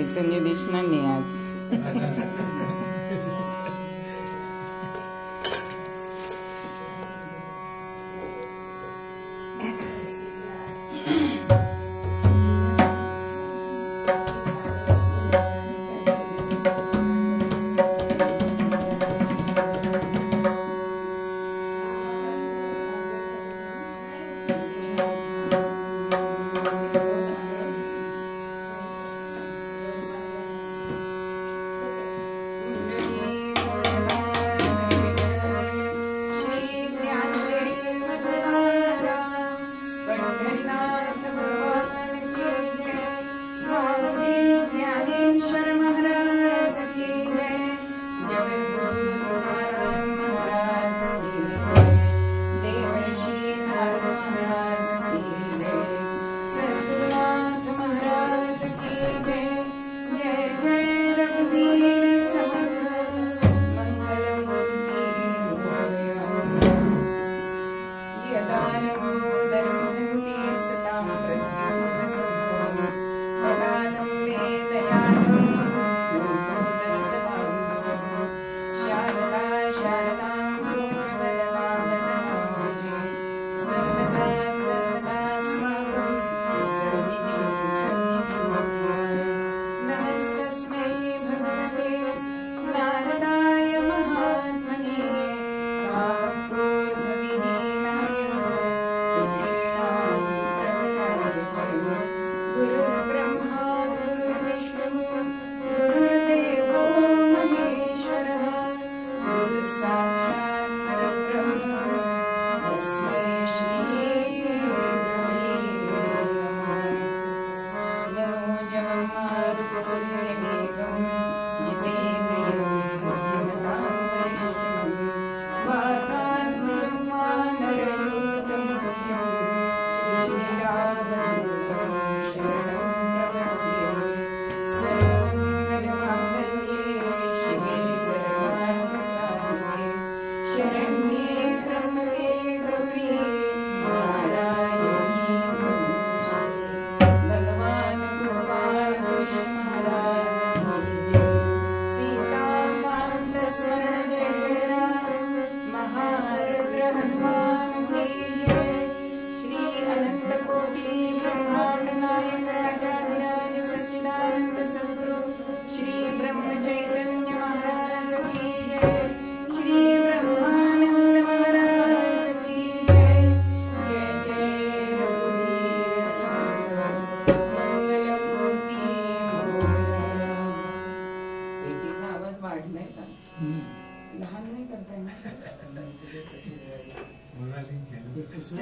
चैतन्य दिसणार नाही आज.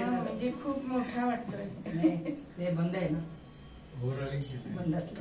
म्हणजे खूप मोठा वाटतोय. ते बंद आहे ना, बंद राजा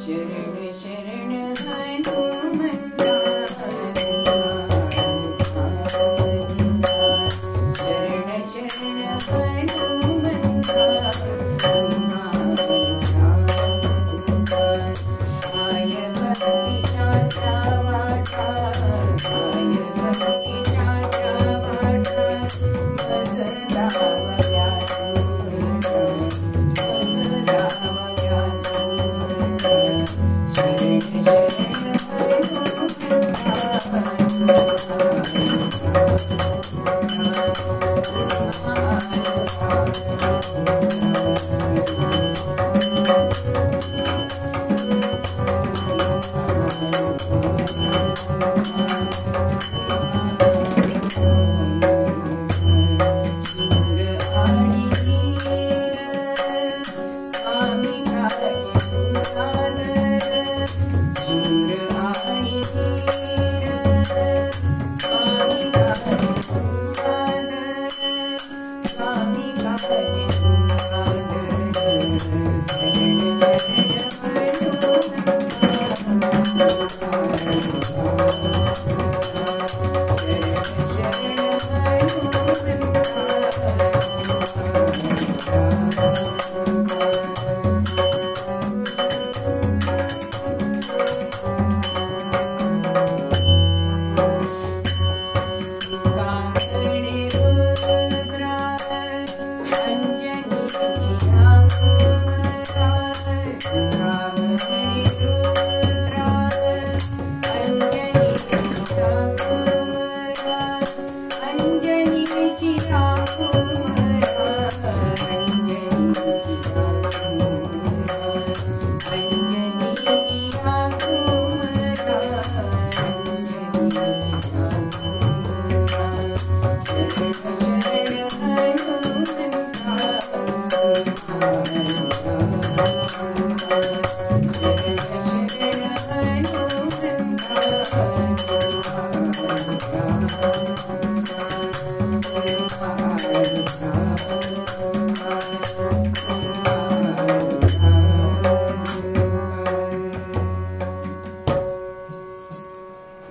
शरण शरण हनुमंता शरण शरण हनुमंता आय भक्तीच्या वाटा आय भक्तीच्या वाटा भजला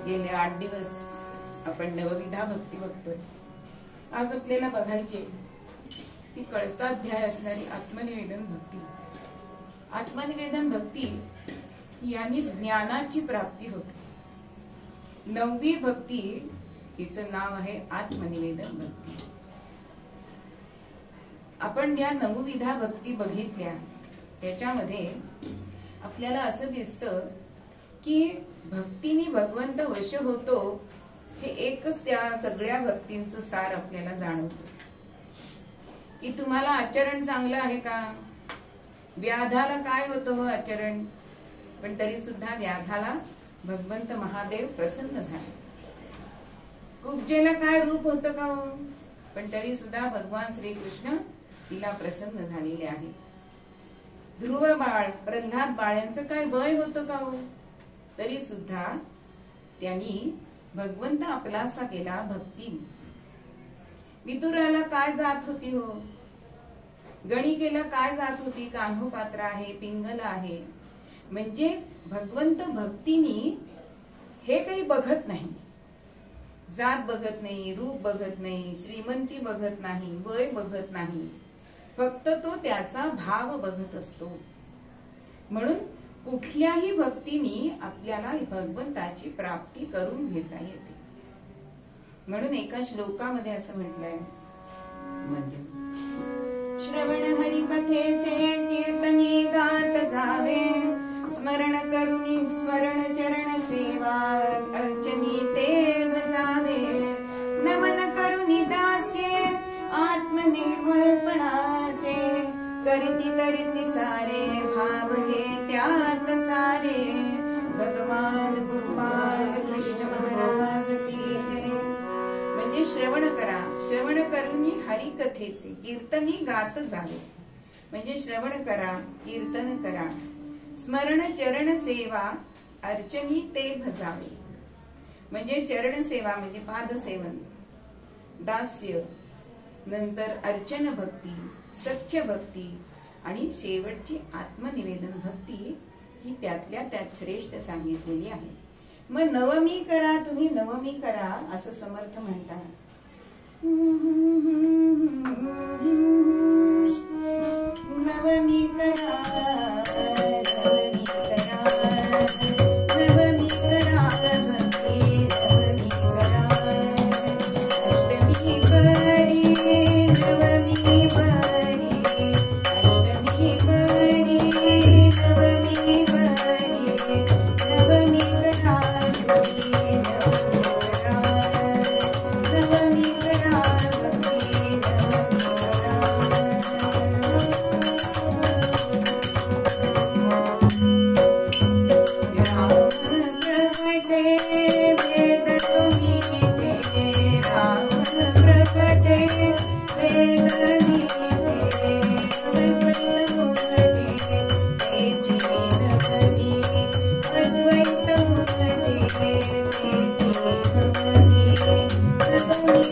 गेले 8 दिवस आपण नवविधा भक्ती बघतोय. आज आपल्याला बघायचे ती कळसाध्याय असणारी आत्मनिवेदन भक्ती. आत्मनिवेदन भक्ती यांनी ज्ञानाची प्राप्ती होते. 9वी भक्ती तिचं नाव आहे आत्मनिवेदन भक्ती. आपण या नवविधा भक्ती बघितल्या त्याच्यामध्ये आपल्याला असं दिसतं की भक्तीने भगवंत वश होतो हे एकच त्या सगळ्या भक्तींचं सार आपल्याला जाणवतं. की तुम्हाला आचरण चांगलं आहे का? व्याधाला काय होतं हो आचरण, पण तरी सुद्धा व्याधाला भगवंत महादेव प्रसन्न झाले. कुब्जेला काय रूप होतं का हो, पण तरी सुद्धा भगवान श्रीकृष्ण तिला प्रसन्न झालेले आहे. ध्रुव बाळ प्रल्हाद बाळ यांचं काय वय होतं का हो, तरी सुद्धा त्यांनी भगवंत आपलासा केला भक्ती. विदुराला काय जात होती हो, गणिकेला काय जात होती, कान्होपात्र आहे, पिंगला आहे. म्हणजे भगवंत भक्तीनी हे काही बघत नाही, जात बघत नाही, रूप बघत नाही, श्रीमंती बघत नाही, वय बघत नाही, फक्त तो त्याचा भाव बघत असतो. म्हणून कुठल्याही भक्तीनी आपल्याला भगवंताची प्राप्ती करून घेता येते. म्हणून एका श्लोकामध्ये असं म्हटलंय, श्रवण हरी कथेचे कीर्तनी गात जावे, स्मरण करुणी स्मरण चरण सेवा अर्चनी ते भजावे, नमन करुणी दास्ये आत्मनिर्मळपणाचे, करती करती सारे भावले त्यात सारे, भगवान गोपाल कृष्ण महाराज की जय. म्हणजे श्रवण करा, श्रवण करुणी हरिकथेचे कीर्तनी गात जावे. म्हणजे श्रवण करा, कीर्तन करा, स्मरण चरण सेवा अर्चनी ते भजावे. म्हणजे चरण सेवा म्हणजे पादसेवन, दास्य, नंतर अर्चन भक्ती, सख्य भक्ती आणि शेवटची आत्मनिवेदन भक्ती ही त्यातल्या त्यात श्रेष्ठ सांगितलेली आहे. मग नवमी करा तुम्ही नवमी करा असं समर्थ म्हणतात. नवमी करा नवमी करा नवमी करा भक्ती नवमी करा. अष्टमी बरी नवमी बरी अष्टमी बरी नवमी बरी नवमी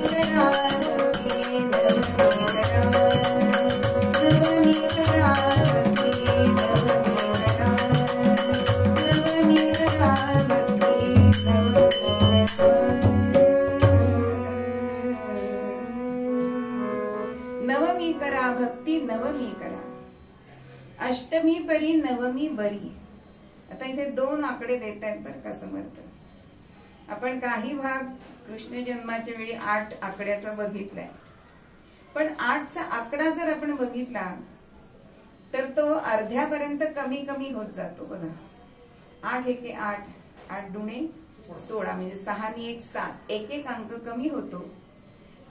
करा भक्ती नवमी करा नवमी करा भक्ती नवमी नवमी करा भक्ती नवमी करा. अष्टमी परी नवमी बरी. आता इथे 2 आकडे देत आहेत बरं का समर्थ. आपण काही भाग कृष्ण जन्माच्या वेळी 8 आकड्याचा बघितलाय, पण 8चा आकडा जर आपण बघितला तर तो अर्ध्यापर्यंत कमी कमी होत जातो बघा. 8 एके 8 8 दुणे 16 म्हणजे 6 नी 1 7 एक एक अंक कमी होतो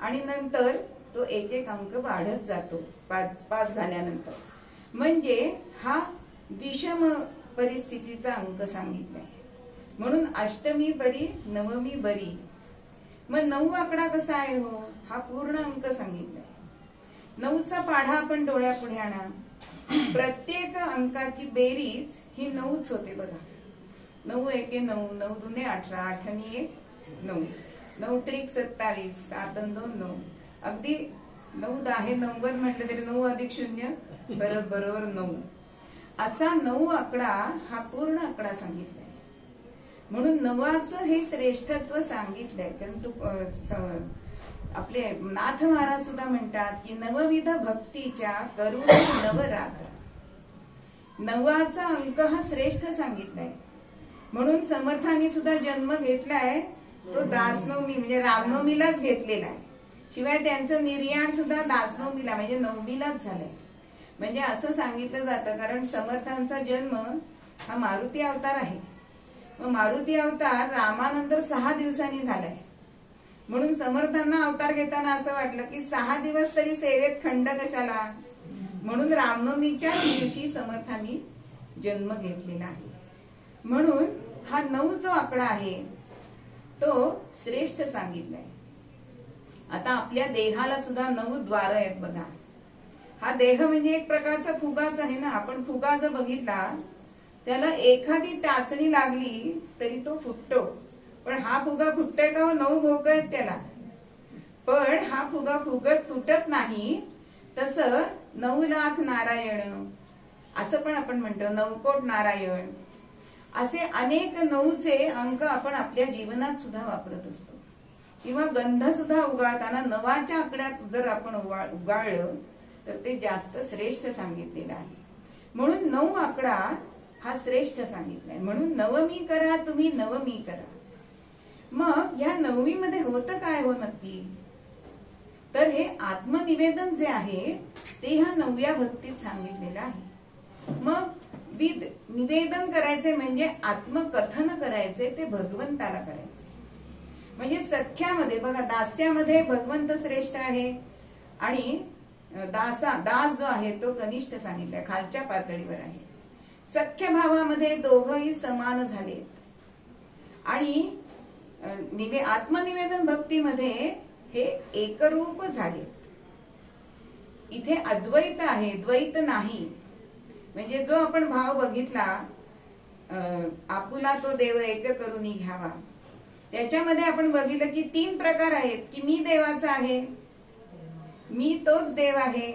आणि नंतर तो एक एक अंक वाढत जातो 5 झाल्यानंतर. म्हणजे हा विषम परिस्थितीचा अंक सांगितलाय. म्हणून अष्टमी बरी नवमी बरी. मग 9 आकडा कसा आहे हो, हा पूर्ण अंक सांगितलाय. 9चा पाढा आपण डोळ्यापुढे आणा. प्रत्येक अंकाची बेरीज ही 9च होते बघा. 9 एके 9 9 दुने 18 8 आणि 1 9 9 त्रिक 27 7 2 9 अगदी 9 10 9 म्हटलं तरी 9 अधिक 0 बरोबर 9 असा 9 आकडा हा पूर्ण आकडा सांगितलाय. म्हणून 9चं हे श्रेष्ठत्व सांगितलंय. कारण तू आपले नाथ महाराज सुद्धा म्हणतात की नवविध भक्तीच्या करुण नवरात्र. 9चा अंक हा श्रेष्ठ सांगितलाय. म्हणून समर्थांनी सुद्धा जन्म घेतलाय तो दासनवमी म्हणजे रामनवमीलाच घेतलेला आहे. शिवाय त्यांचं निर्याण सुद्धा दासनवमीला म्हणजे 9मीलाच झालंय. म्हणजे असं सांगितलं जातं कारण समर्थांचा जन्म हा मारुती अवतार आहे. मग मारुती अवतार रामानंतर 6 दिवसांनी झालाय. म्हणून समर्थांना अवतार घेताना असं वाटलं की 6 दिवस तरी सेवेत खंड कशाला. म्हणून रामनवमीच्या दिवशी समर्थांनी जन्म घेतलेला आहे. म्हणून हा 9 जो आकडा आहे तो श्रेष्ठ सांगितलाय. आता आपल्या देहाला सुद्धा 9 द्वार आहेत बघा. हा देह म्हणजे एक प्रकारचा फुगाच आहे ना. आपण फुगा जर बघितला त्याला एखादी टाचणी लागली तरी तो फुटतो. पण हा फुगा फुटतोय का? 9 भोकं आहेत त्याला. पण हा फुगा फुटत नाही. तसं 9 लाख नारायण असं पण आपण म्हणतो. 9 कोट नारायण असे अनेक 9चे अंक आपण आपल्या जीवनात सुद्धा वापरत असतो. किंवा गंध सुद्धा उगाळताना 9च्या आकड्यात जर आपण उगाळलं तर ते जास्त श्रेष्ठ सांगितलेलं आहे. म्हणून 9 आकडा हा श्रेष्ठ सांगितलाय. म्हणून नवमी करा तुम्ही नवमी करा. मग या नवमीमध्ये होतं काय हो नक्की. तर हे आत्मनिवेदन जे आहे ते ह्या 9व्या भक्तीत सांगितलेलं आहे. मग निवेदन करायचे म्हणजे आत्मकथन करायचे ते भगवंताला करायचे. म्हणजे सख्यामध्ये बघा दास्यामध्ये भगवंत श्रेष्ठ आहे आणि दास जो आहे तो कनिष्ठ सांगितलाय खालच्या पातळीवर आहे. सख्य भावामध्ये दोघंही समान झालेत. आणि आत्मनिवेदन भक्तीमध्ये हे एकरूप झाले. इथे अद्वैत आहे द्वैत नाही. म्हणजे जो आपण भाव बघितला आपुला तो देव एक करून घ्यावा त्याच्यामध्ये आपण बघितलं की 3 प्रकार आहेत की मी देवाचा आहे, मी तोच देव आहे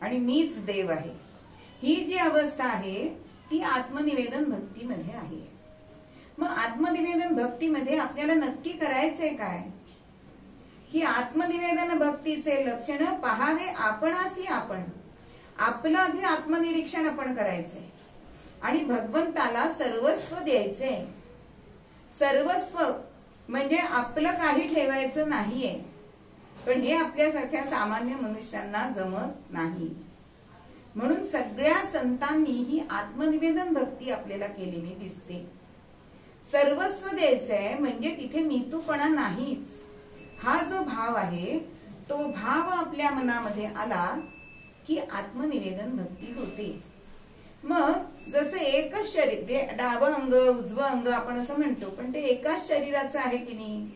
आणि मीच देव आहे. ही जी अवस्था आहे ती आत्मनिवेदन भक्तीमध्ये आहे. मग आत्मनिवेदन भक्तीमध्ये आपल्याला नक्की करायचंय काय? ही आत्मनिवेदन भक्तीचे लक्षण पहावे आपणासी आपण. आपलं आधी आत्मनिरीक्षण आपण करायचंय आणि भगवंताला सर्वस्व द्यायचंय. सर्वस्व म्हणजे आपलं काही ठेवायचं नाहीये, पण हे आपल्यासारख्या सामान्य मनुष्यांना जमत नाही. म्हणून सगळ्या संतांनी ही आत्मनिवेदन भक्ती आपल्याला केलेली दिसते. सर्वस्व द्यायचंय म्हणजे तिथे मीतूपणा नाहीच. हा जो भाव आहे तो भाव आपल्या मनामध्ये आला की आत्मनिवेदन भक्ती होते. मग जसं एकच शरीर, डावं अंग उजवं अंग आपण असं म्हणतो, पण ते एकाच शरीराचं आहे की नाही,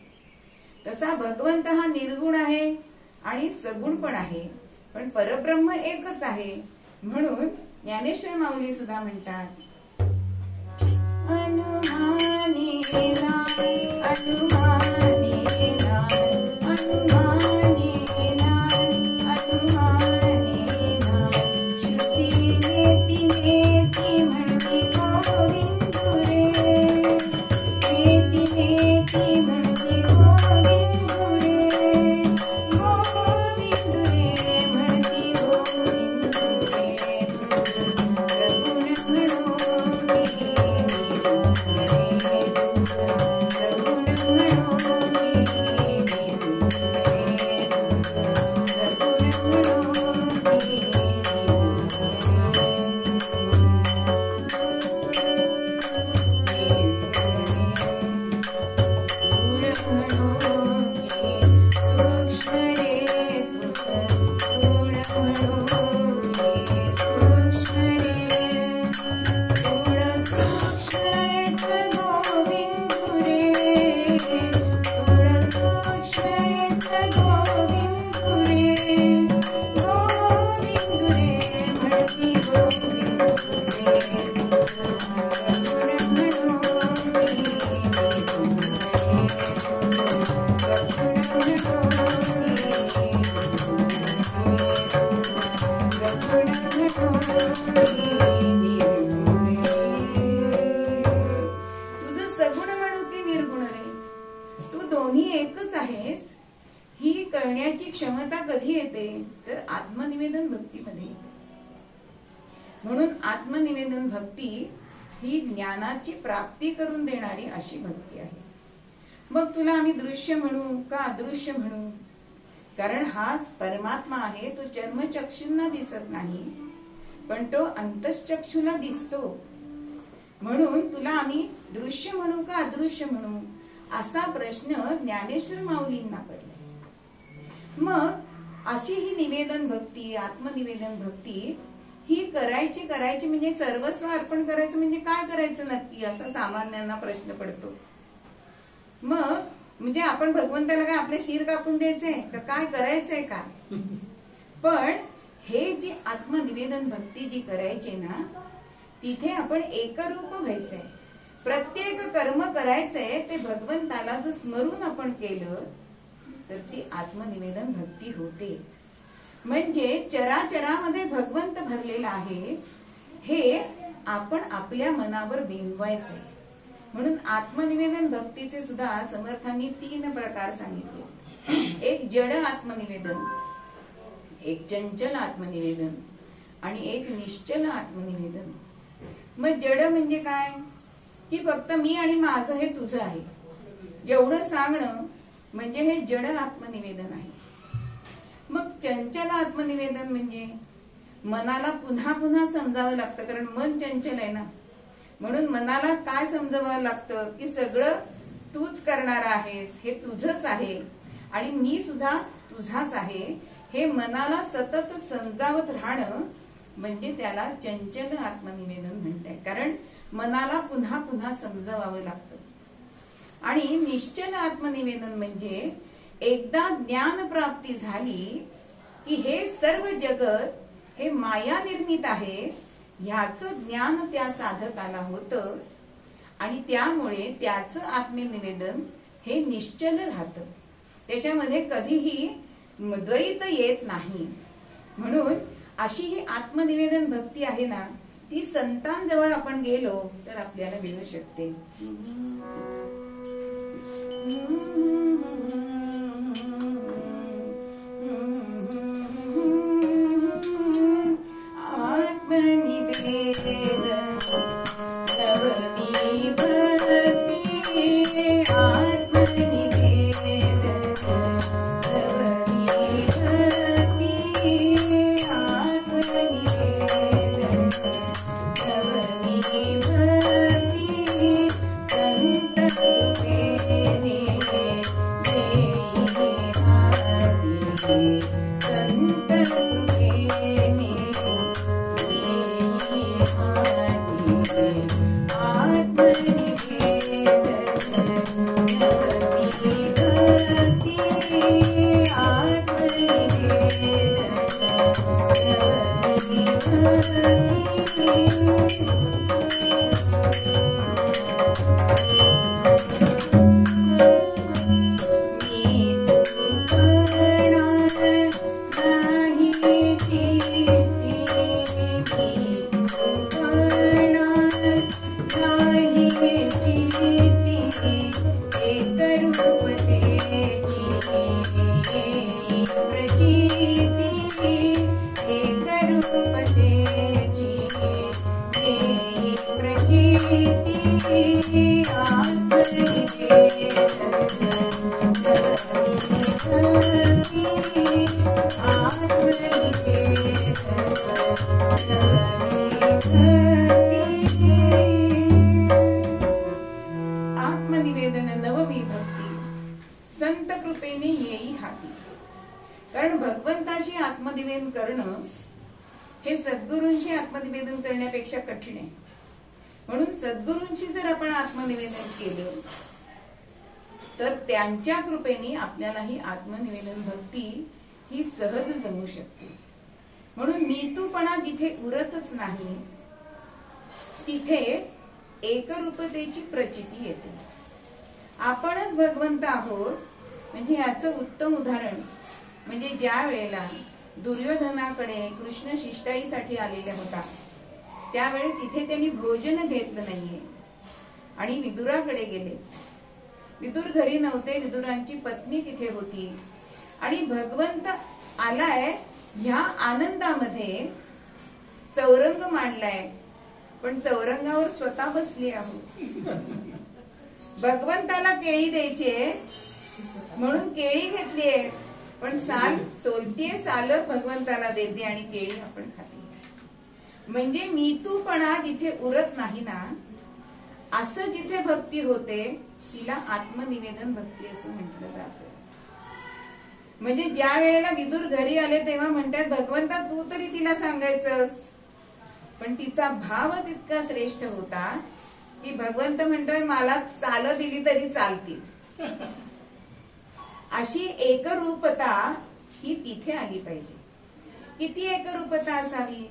तसा भगवंत हा निर्गुण आहे आणि सगुण पण आहे, पण परब्रह्म एकच आहे. म्हणून ज्ञानेश्वर माऊली सुद्धा म्हणतात, अनुमानेना अनुमानेना अनुमानेना अनुमानेना श्रुती नेती नेती म्हणती गोविंदू रे, नेती नेती म्हणती गोविंदू रे, गोविंदू रे म्हणती गोविंदू रे. तुझं सगुण म्हणू की निर्गुण रे, तू दोन्ही एकच आहेस. ही कळण्याची क्षमता कधी येते तर आत्मनिवेदन भक्तीमध्ये येते. म्हणून आत्मनिवेदन भक्ती ही ज्ञानाची प्राप्ती करून देणारी अशी भक्ती आहे. मग तुला आम्ही दृश्य म्हणू का अदृश्य म्हणू? कारण हा परमात्मा आहे, तो चर्मचक्षूंना दिसत नाही, पण तो अंतश्चक्षूला दिसतो. म्हणून तुला आम्ही दृश्य म्हणू का अदृश्य म्हणू असा प्रश्न ज्ञानेश्वर माऊलींना पडला. मग अशी ही निवेदन भक्ती, आत्मनिवेदन भक्ती ही करायची म्हणजे सर्वस्व अर्पण करायचं म्हणजे काय करायचं नक्की असा सामान्यांना प्रश्न पडतो. मग म्हणजे आपण भगवंताला काय आपले शिर कापून द्यायचंय का काय करायचंय का? पण हे जी आत्मनिवेदन भक्ती जी करायची ना, तिथे आपण एकरूप व्हायचंय. प्रत्येक कर्म करायचंय ते भगवंताला जर स्मरून आपण केलं तर ती आत्मनिवेदन भक्ती होते. म्हणजे चराचरामध्ये भगवंत भरलेला आहे हे आपण आपल्या मनावर बिंबवायचंय. म्हणून आत्मनिवेदन भक्तीचे सुद्धा समर्थांनी 3 प्रकार सांगितले. एक जड आत्मनिवेदन, एक चंचल आत्मनिवेदन आणि एक निश्चल आत्मनिवेदन. मग जड म्हणजे काय की फक्त मी आणि माझं हे तुझं आहे एवढं सांगणं म्हणजे हे जड आत्मनिवेदन आहे. मग चंचल आत्मनिवेदन म्हणजे मनाला पुन्हा पुन्हा समजावं लागतं, कारण मन चंचल आहे ना. म्हणून मनाला काय समजावं लागतं की सगळं तूच करणार आहेस, हे तुझंच आहे आणि मी सुद्धा तुझाच आहे, हे मनाला सतत समजावत राहणं म्हणजे त्याला चंचल आत्मनिवेदन म्हणतात. कारण मनाला पुन्हा पुन्हा समजावावं लागतं. आणि निश्चल आत्मनिवेदन म्हणजे एकदा ज्ञान प्राप्ती झाली की हे सर्व जगत हे माया निर्मित आहे ह्याचं ज्ञान त्या साधकाला होतं आणि त्यामुळे त्याचं आत्मनिवेदन हे निश्चल राहतं. त्याच्यामध्ये कधीही द्वैत येत नाही. म्हणून अशी ही आत्मनिवेदन भक्ती आहे ना, ती संतांजवळ आपण गेलो तर आपल्याला मिळू शकते. आत्मनिवेदन नववी भक्ती संत कृपेने येई हाती. कारण भगवंताशी आत्मनिवेदन करणं हे सद्गुरूंशी आत्मनिवेदन करण्यापेक्षा कठीण आहे. म्हणून सद्गुरूंशी जर आपण आत्मनिवेदन केलं तर त्यांच्या कृपेने आपल्यालाही आत्मनिवेदन भक्ती ही सहज जमू शकते. म्हणून नीतूपणा जिथे उरतच नाही तिथे एकरूपतेची प्रचिती येते. आपणच भगवंत आहोत. म्हणजे याचं उत्तम उदाहरण म्हणजे ज्या वेळेला दुर्योधनाकडे कृष्ण शिष्टाईसाठी आलेला होता त्यावेळी तिथे त्यांनी भोजन घेतलं नाहीये आणि विदुराकडे गेले. विदुर घरी नव्हते. विदुरांची पत्नी तिथे होती आणि भगवंत आलाय ह्या आनंदामध्ये चौरंग मांडलाय पण चौरंगावर स्वतः बसली आहोत. भगवंताला केळी द्यायची म्हणून केळी घेतलीये पण साल सोलतीये साल भगवंताला देते आणि केळी आपण खाते. म्हणजे मीतूपणा जिथे उरत नाही ना असं जिथे भक्ती होते तिला आत्मनिवेदन भक्ती असं म्हटलं जातं. म्हणजे ज्या वेळेला विदुर घरी आले तेव्हा म्हणतात भगवंता तू तरी तिला सांगायचंस. पण तिचा भावच इतका श्रेष्ठ होता की भगवंत म्हणतोय मला साल दिली तरी चालतील. अशी एकरूपता ही तिथे आली पाहिजे. किती एकरूपता असावी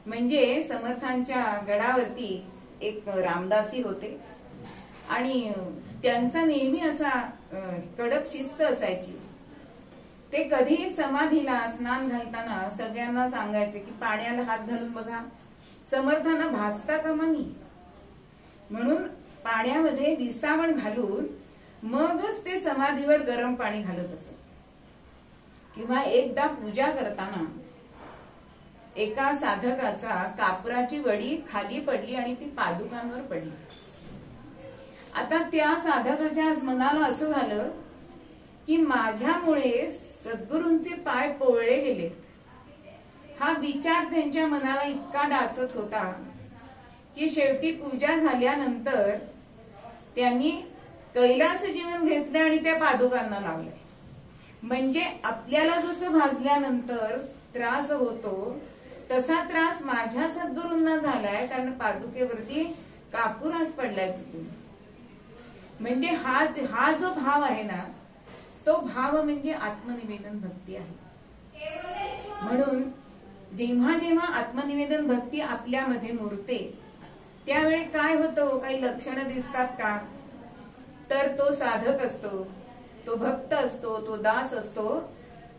म्हणजे समर्थांच्या गडावरती एक रामदासी होते आणि त्यांचा नेहमी असा कडक शिस्त असायची. ते कधी समाधीला स्नान घालताना सगळ्यांना सांगायचे की पाण्याला हात घालून बघा समर्थांना भासता कामा नये. म्हणून पाण्यामध्ये विसावण घालून मगच ते समाधीवर गरम पाणी घालत असत. किंवा एकदा पूजा करताना एका साधकाचा कापराची वडी खाली पडली आणि ती पादुकांवर पडली. आता त्या साधकाच्या मनाला असं झालं की माझ्यामुळे सद्गुरूंचे पाय पोळले गेले. हा विचार त्यांच्या मनाला इतका डाचत होता की शेवटी पूजा झाल्यानंतर त्यांनी कैलास जीवन घेतले आणि त्या पादुकांना लावले. म्हणजे आपल्याला जसं भाजल्यानंतर त्रास होतो तसा त्रास माझ्या सद्गुरूंना झालाय कारण पादुकेवरती कापूरच पडलाय चुकून. म्हणजे हा जो भाव आहे ना तो भाव म्हणजे आत्मनिवेदन भक्ती आहे. म्हणून जेव्हा जेव्हा आत्मनिवेदन भक्ती आपल्यामध्ये मुरते त्यावेळी काय होतं काही लक्षणं दिसतात का तर तो साधक असतो तो भक्त असतो तो दास असतो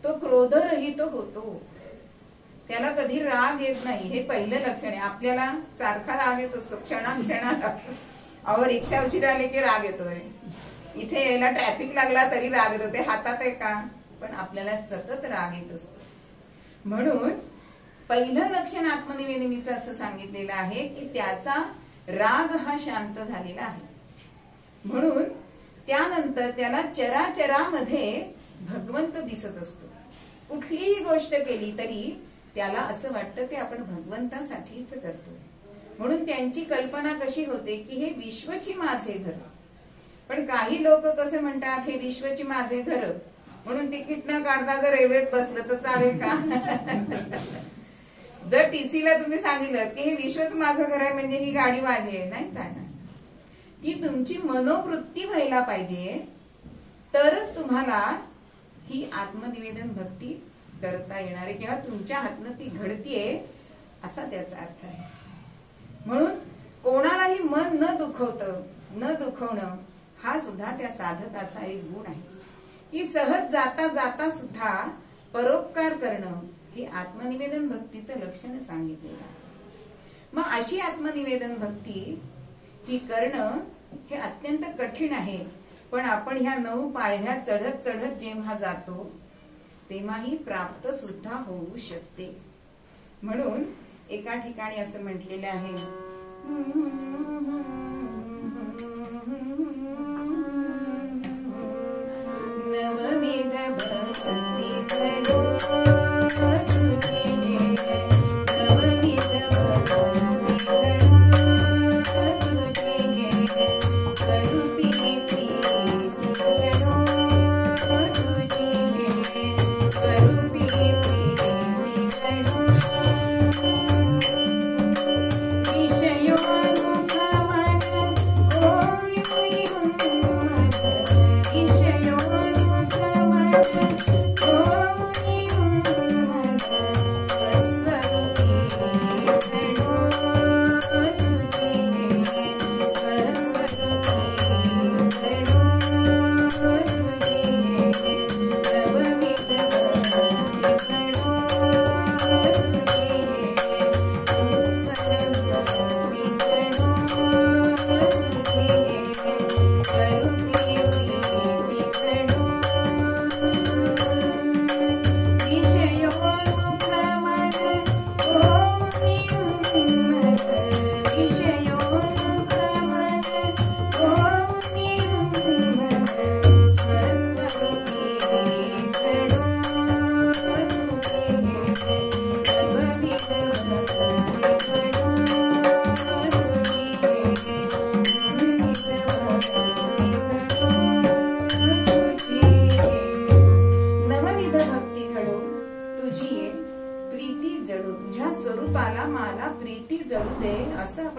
तो क्रोधरहित होतो. त्याला कधी राग येत नाही, हे पहिलं लक्षण आहे. आपल्याला सारखा राग येत असतो क्षणाक्षणाला. अहो रिक्षा उशिरा आले की राग येतोय, इथे यायला ट्रॅफिक लागला तरी राग येतो, ते हातात आहे का? पण आपल्याला सतत राग येत असतो. म्हणून पहिलं लक्षण आत्मनिवेदनीचं असं सांगितलेलं आहे की त्याचा राग हा शांत झालेला आहे. म्हणून त्यानंतर त्याला चराचरामध्ये भगवंत दिसत असतो. कुठलीही गोष्ट केली तरी त्याला असं वाटतं की आपण भगवंतासाठीच करतोय. म्हणून त्यांची कल्पना कशी होते की हे विश्वची माझे घर. पण काही लोक कसे म्हणतात, हे विश्वची माझे घर म्हणून तिकीट न काढता जर रेल्वेत बसलं तर चालेल का? जर टीसीला तुम्ही सांगितलं की हे विश्वच माझं घर आहे म्हणजे ही गाडी माझी आहे, नाही चालणार. की तुमची मनोवृत्ती व्हायला पाहिजे, तरच तुम्हाला ही आत्मनिवेदन भक्ती करता येणार आहे किंवा तुमच्या हातनं ती घडतीये असा त्याचा अर्थ आहे. म्हणून कोणालाही मन न दुखवणं हा सुद्धा त्या साधकाचा एक गुण आहे. की सहज जाता जाता सुद्धा परोपकार करणं हे आत्मनिवेदन भक्तीचं लक्षण सांगितलेलं आहे. मग अशी आत्मनिवेदन भक्ती ही करणं हे अत्यंत कठीण आहे. पण आपण ह्या 9 पायऱ्या चढत चढत जेव्हा जातो तेव्हाही प्राप्त सुद्धा होऊ शकते. म्हणून एका ठिकाणी असं म्हटलेलं आहे, नवविध भक्ती घडो तुझे, नवविध भक्ती घडो तुझे, स्वरूपी प्रीती घडो तुझे, स्वरूपी प्रीती घडो.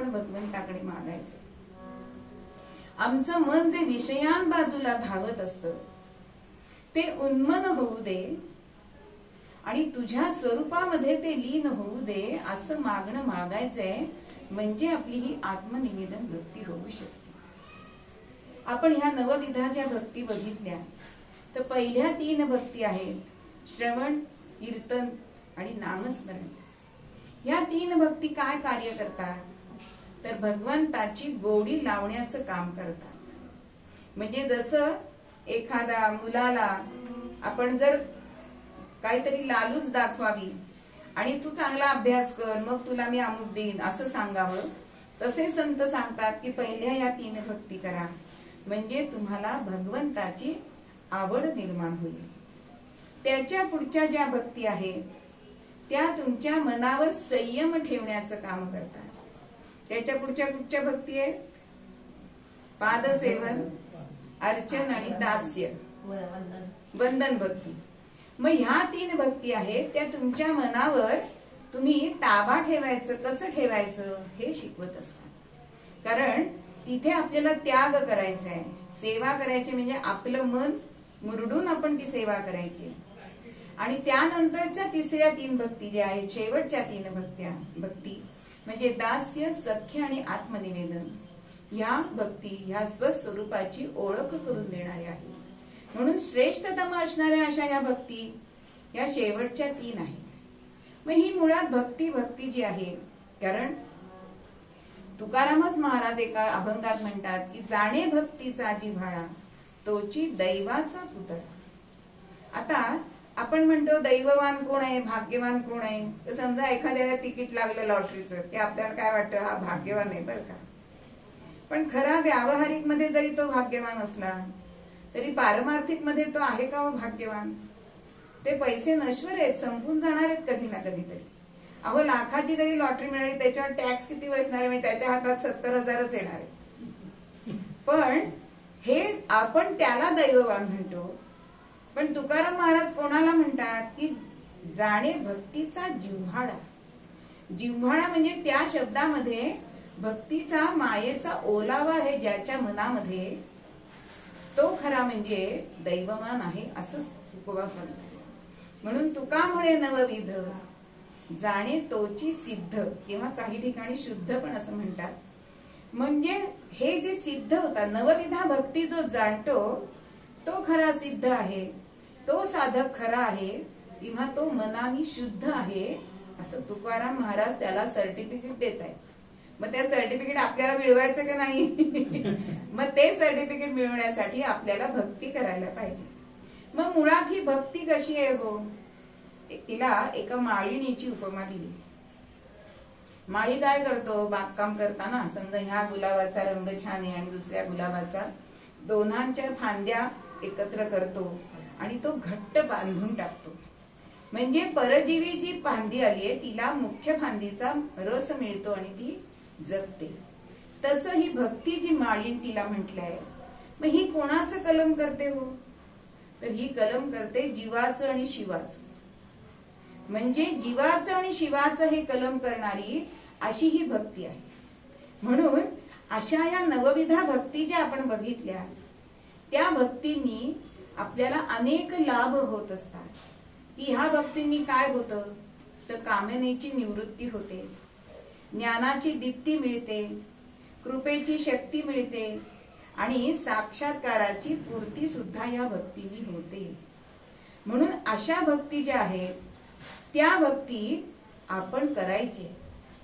भगवंताकडे मागायचं. आमचं मन जे विषयांबाजूला धावत असतं ते उन्मन होऊ दे आणि तुझ्या स्वरूपामध्ये ते लीन होऊ दे असं मागणं मागायचंय. म्हणजे आपली ही आत्मनिवेदन भक्ती होऊ शकते. आपण ह्या नवविधाच्या भक्ती बघितल्या तर पहिल्या 3 भक्ती आहेत श्रवण, कीर्तन आणि नामस्मरण. ह्या 3 भक्ती काय कार्य करतात तर भगवंताची गोडी लावण्याचं काम करतात. म्हणजे जसं एखाद्या मुलाला आपण जर काहीतरी लालूच दाखवावी आणि तू चांगला अभ्यास कर मग तुला मी अमुक देईन असं सांगावं, तसे संत सांगतात की पहिल्या या 3 भक्ती करा म्हणजे तुम्हाला भगवंताची आवड निर्माण होईल. त्याच्या पुढच्या ज्या भक्ती आहेत त्या तुमच्या मनावर संयम ठेवण्याचं काम करतात. त्याच्या पुढच्या कुठच्या भक्ती आहेत? पादसेवन, अर्चन आणि दास्य, वंदन भक्ती. मग ह्या 3 भक्ती आहेत त्या तुमच्या मनावर तुम्ही ताबा ठेवायचं, कसं ठेवायचं हे शिकवत असतात. कारण तिथे आपल्याला त्याग करायचा आहे, सेवा करायची. म्हणजे आपलं मन मुरडून आपण ती सेवा करायची. आणि त्यानंतरच्या तिसऱ्या 3 भक्ती ज्या आहेत, शेवटच्या 3 भक्ती म्हणजे दास्य, सख्य आणि आत्मनिवेदन. ह्या भक्ती ह्या स्वस्वरूपाची ओळख करून देणाऱ्या आहेत. म्हणून श्रेष्ठतम असणाऱ्या अशा या भक्ती या शेवटच्या 3 आहेत. मग ही मुळात भक्ती जी आहे, कारण तुकारामच महाराज एका अभंगात म्हणतात की जाणे भक्तीचा जिव्हाळा तोची दैवाचा पुतळा. आता आपण म्हणतो दैववान कोण आहे, भाग्यवान कोण आहे. तर समजा एखाद्याला तिकीट लागलं लॉटरीचं, ते आपल्याला काय वाटतं, हा भाग्यवान आहे बरं का. पण खरा व्यावहारिक मध्ये जरी तो भाग्यवान असला तरी पारमार्थिक मध्ये तो आहे का हो भाग्यवान. ते पैसे नश्वर आहेत, संपून जाणार आहेत कधी ना कधीतरी. अहो लाखाची जरी लॉटरी मिळाली त्याच्यावर टॅक्स किती बसणार आहे, त्याच्या हातात 70,000च येणार आहे. पण हे आपण त्याला दैववान म्हणतो. पण तुकाराम महाराज कोणाला म्हणतात की जाणे भक्तीचा जिव्हाळा. जिव्हाळा म्हणजे त्या शब्दामध्ये भक्तीचा मायेचा ओलावा आहे ज्याच्या मनामध्ये, तो खरा म्हणजे दैववान आहे असं तुकोबा सांगतो. म्हणून तुका म्हणे नवविध जाणे तोची सिद्ध, किंवा काही ठिकाणी शुद्ध पण असं म्हणतात. म्हणजे हे जे सिद्ध होता, नवविधा भक्ती जो जाणतो तो खरा सिद्ध आहे, तो साधक खरा आहे, किंवा तो मनाने शुद्ध आहे असं तुकाराम महाराज त्याला सर्टिफिकेट देत आहे. मग ते सर्टिफिकेट आपल्याला मिळवायचं का नाही. मग ते सर्टिफिकेट मिळवण्यासाठी आपल्याला भक्ती करायला पाहिजे. मग मुळात ही भक्ती कशी आहे हो, तिला एका माळिणीची उपमा दिली. माळी काय करतो, बागकाम करताना समजा ह्या गुलाबाचा रंग छान आहे आणि दुसऱ्या गुलाबाचा, दोन्हांच्या फांद्या एकत्र करतो आणि तो घट्ट बांधून टाकतो. म्हणजे परजीवी जी फांदी आली आहे तिला मुख्य फांदीचा रस मिळतो आणि ती जगते. तसं ही भक्ती जी माळीण तिला म्हटलंय. मग ही कोणाचं कलम करते हो, तर ही कलम करते जीवाचं आणि शिवाचं. म्हणजे जीवाचं आणि शिवाचं हे कलम करणारी अशी ही भक्ती आहे. म्हणून अशा या नवविधा भक्ती ज्या आपण बघितल्या, त्या भक्तींनी आपल्याला अनेक लाभ होत असतात. की ह्या भक्तींनी काय होतं, तर कामनेची निवृत्ती होते, ज्ञानाची दीप्ती मिळते, कृपेची शक्ती मिळते आणि साक्षात्काराची पूर्ती सुद्धा या भक्तीनी होते. म्हणून अशा भक्ती ज्या आहेत त्या भक्ती आपण करायची.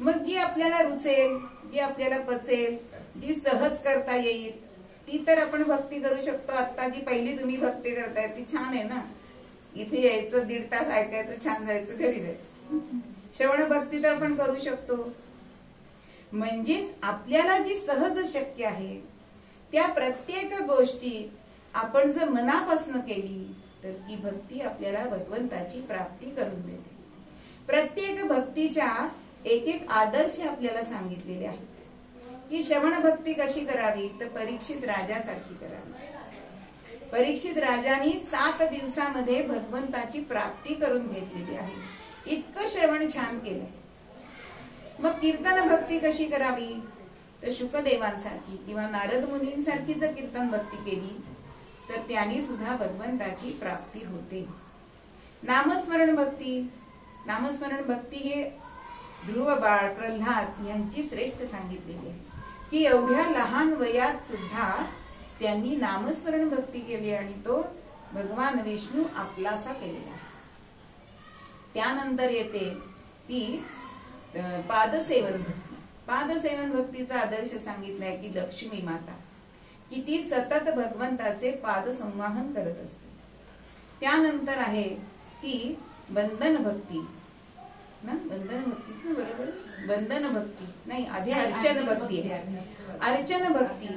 मग जी आपल्याला रुचेल, जी आपल्याला पचेल, जी सहज करता येईल ती तर आपण भक्ती करू शकतो. आता जी पहिली तुम्ही भक्ती करताय ती छान आहे ना, इथे यायचं 1.5 तास ऐकायचं, छान जायचं, घरी जायचं. श्रवण भक्ती तर आपण करू शकतो. म्हणजेच आपल्याला जी सहज शक्य आहे त्या प्रत्येक गोष्टी आपण जर मनापासून केली तर ती भक्ती आपल्याला भगवंताची प्राप्ती करून देते. प्रत्येक भक्तीच्या एक एक आदर्श आपल्याला सांगितलेले आहेत. की श्रवण भक्ती कशी करावी, तर परीक्षित राजासारखी करावी. परीक्षित राजाने 7 दिवसामध्ये भगवंताची प्राप्ती करून घेतलेली आहे. इतकं श्रवण छान केलंय. मग कीर्तन भक्ती कशी करावी, तर शुकदेवांसारखी किंवा नारद मुनींसारखी जर कीर्तन भक्ती केली तर त्यांनी सुद्धा भगवंताची प्राप्ती होते. नामस्मरण भक्ती, नामस्मरण भक्ती हे ध्रुव बाळ प्रल्हाद यांची श्रेष्ठ सांगितलेली आहे. की एवढ्या लहान वयात सुद्धा त्यांनी नामस्मरण भक्ती केली आणि तो भगवान विष्णू आपलासा केलेला आहे. त्यानंतर येते ती पादसेवन भक्ती. पादसेवन भक्तीचा आदर्श सांगितलाय की लक्ष्मी माता, की ती सतत भगवंताचे पाद संवाहन करत असते. त्यानंतर आहे ती बंधन भक्ती ना, बंधन भक्तीच ना, बरोबर, बंधन भक्ती नाही, आधी अर्चन भक्ती आहे. अर्चन भक्ती,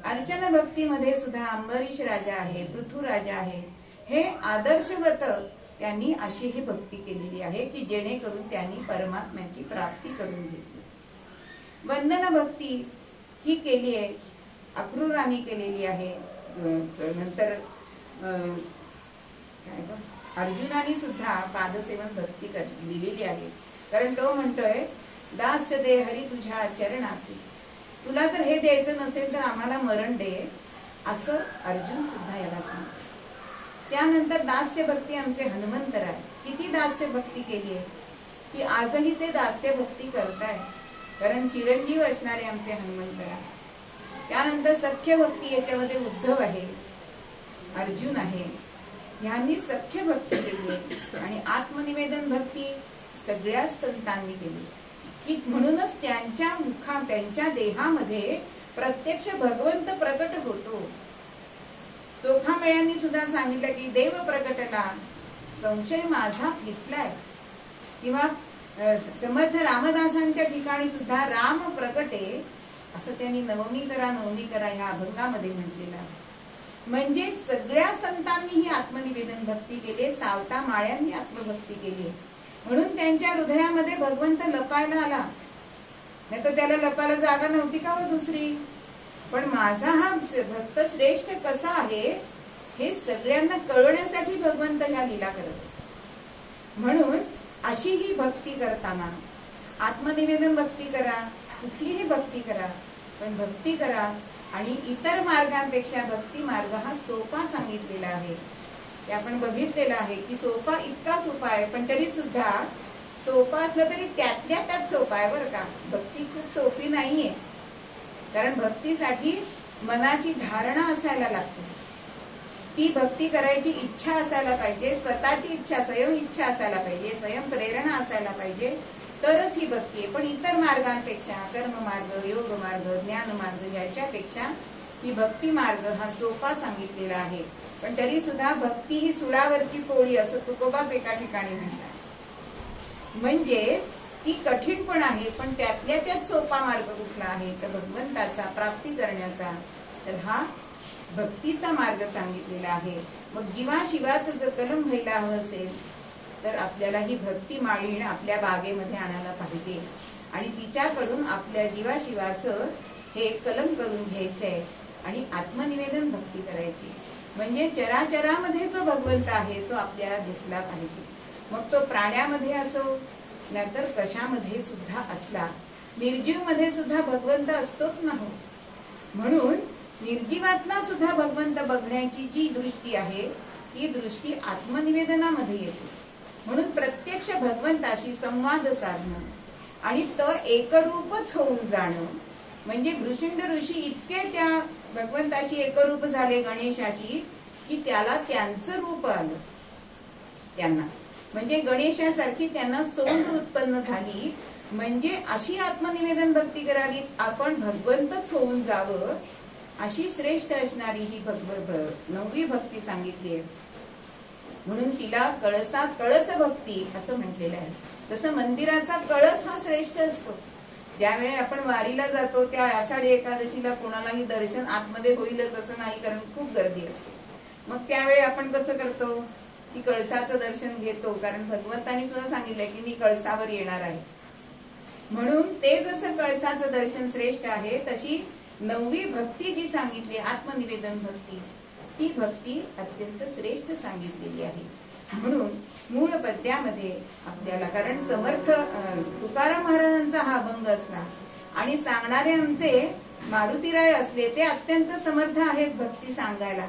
अर्चन भक्तीमध्ये सुद्धा अंबरीश राजा आहे, पृथू राजा आहे. हे आदर्शवत त्यांनी अशी ही भक्ती केलेली आहे की जेणेकरून त्यांनी परमात्म्याची प्राप्ती करून घेतली. वंदन भक्ती ही केली आहे, अक्रूराने केलेली आहे. नंतर अर्जुनाने सुद्धा पादसेवन भक्ती दिलेली आहे. कारण तो म्हणतोय दास्य दे हरी तुझ्या चरणाचे, तुला जर हे द्यायचं नसेल तर आम्हाला मरण दे, असं अर्जुन सुद्धा याला सांगतो. त्यानंतर दास्य भक्ती आमचे हनुमंतराय, किती दास्य भक्ती केली आहे की आजही ते दास्य भक्ती करताय, कारण चिरंजीव असणारे आमचे हनुमंतराय. त्यानंतर सख्य भक्ती, याच्यामध्ये उद्धव आहे, अर्जुन आहे, ह्यांनी सख्य भक्ती केली आहे. आणि आत्मनिवेदन भक्ती सगळ्याच संतांनी केली, की म्हणूनच त्यांच्या देहामध्ये प्रत्यक्ष भगवंत प्रकट होतो. चोखामेळ्यांनी सुद्धा सांगितलं की देव प्रकटला, संशय माझा फिटलाय. किंवा समर्थ रामदासांच्या ठिकाणी सुद्धा राम प्रकटे असं त्यांनी नवमी करा ह्या अभंगामध्ये म्हटलेलं आहे. म्हणजे सगळ्या संतांनी ही आत्मनिवेदन भक्ती केली, सावता माळ्यांनी आत्मभक्ती केली. म्हणून त्यांच्या हृदयामध्ये भगवंत लपायला आला, नाही तर त्याला लपायला जागा नव्हती का हो दुसरी. पण माझा हा भक्त श्रेष्ठ कसा आहे हे सगळ्यांना कळवण्यासाठी भगवंत ह्या लीला करत असतो. म्हणून अशी ही भक्ती करताना आत्मनिवेदन भक्ती करा, कुठलीही भक्ती करा, पण भक्ती करा. आणि इतर मार्गांपेक्षा भक्ती मार्ग हा सोपा सांगितलेला आहे. ते आपण बघितलेलं आहे की सोपा इतका सोपा आहे, पण तरी सुद्धा सोपा असलं तरी त्यातल्या त्यात सोपा आहे बरं का. भक्ती खूप सोपी नाहीये, कारण भक्तीसाठी मनाची धारणा असायला लागते, ती भक्ती करायची इच्छा असायला पाहिजे, स्वतःची इच्छा स्वयं इच्छा असायला पाहिजे, स्वयं प्रेरणा असायला पाहिजे, तरच ही भक्ती आहे. पण इतर मार्गांपेक्षा कर्म मार्ग, योग मार्ग, ज्ञान मार्ग याच्यापेक्षा ही भक्ती मार्ग हा सोपा सांगितलेला आहे. पण तरी सुद्धा भक्ती ही सुळावरची पोळी असं तुकोबाच एका ठिकाणी म्हणतात. म्हणजे ती कठीण पण आहे, पण त्यातल्या त्यात सोपा मार्ग कुठला आहे तर भगवंताचा प्राप्ती करण्याचा, तर हा भक्तीचा मार्ग सांगितलेला आहे. मग जीवाशिवाचं जर कलम व्हायला हवं असेल तर आपल्याला ही भक्ती माळीण आपल्या बागेमध्ये आणायला पाहिजे आणि तिच्याकडून आपल्या जीवाशिवाचं हे कलम करून घ्यायचंय आणि आत्मनिवेदन भक्ती करायची. म्हणजे चराचरामध्ये जो भगवंत आहे तो आपल्याला दिसला पाहिजे. मग तो प्राण्यामध्ये असो नाहीतर कशामध्ये सुद्धा असला, निर्जीव मध्ये सुद्धा भगवंत असतोच ना. म्हणून निर्जीवात्मा सुद्धा भगवंत बघण्याची जी दृष्टी आहे ती दृष्टी आत्मनिवेदनामध्ये येते. म्हणून प्रत्यक्ष भगवंताशी संवाद साधणं आणि तो एकरूपच होऊन जाणं, म्हणजे भृशुंड ऋषी इतके त्या भगवंताशी एकरूप झाले गणेशाशी की त्याला त्यांचं रूप आलं त्यांना, म्हणजे गणेशासारखी त्यांना सोंड उत्पन्न झाली. म्हणजे अशी आत्मनिवेदन भक्ती करावी, आपण भगवंतच होऊन जावं, अशी श्रेष्ठ असणारी ही नववी भक्ती सांगितली आहे. म्हणून तिला कळस भक्ती असं म्हटलेलं आहे. जसं मंदिराचा कळस हा श्रेष्ठ असतो, ज्यावेळी आपण वारीला जातो त्या आषाढी एकादशीला कोणालाही दर्शन आतमध्ये होईलच असं नाही, कारण खूप गर्दी असते. मग त्यावेळी आपण कसं करतो की कळसाचं दर्शन घेतो, कारण भगवंतांनी सुद्धा सांगितलंय की मी कळसावर येणार आहे. म्हणून ते जसं कळसाचं दर्शन श्रेष्ठ आहे, तशी नववी भक्ती जी सांगितली आत्मनिवेदन भक्ती, ती भक्ती अत्यंत श्रेष्ठ सांगितलेली आहे. म्हणून मूळ पद्यामध्ये आपल्याला, कारण समर्थ तुकाराम महाराजांचा हा अभंग असला आणि सांगणारे आमचे मारुतीराय असले, ते अत्यंत समर्थ आहेत भक्ती सांगायला,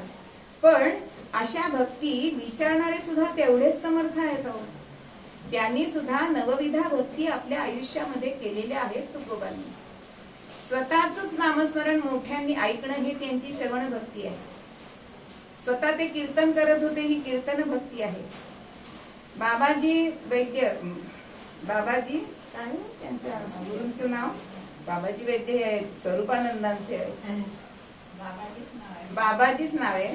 पण अशा भक्ती विचारणारे सुद्धा तेवढेच समर्थ आहेत. त्यांनी सुद्धा नवविधा भक्ती आपल्या आयुष्यामध्ये केलेल्या आहेत तुकोबांनी. स्वतःच नामस्मरण मोठ्यांनी ऐकणं ही त्यांची श्रवण भक्ती आहे. स्वतः ते कीर्तन करत होते, ही कीर्तन भक्ती आहे. बाबाजी वैद्य, बाबाजी काय त्यांच्या गुरूंचं नाव बाबाजी वैद्य आहे, स्वरूपानंदांचे आहे, बाबाजीच नाव आहे.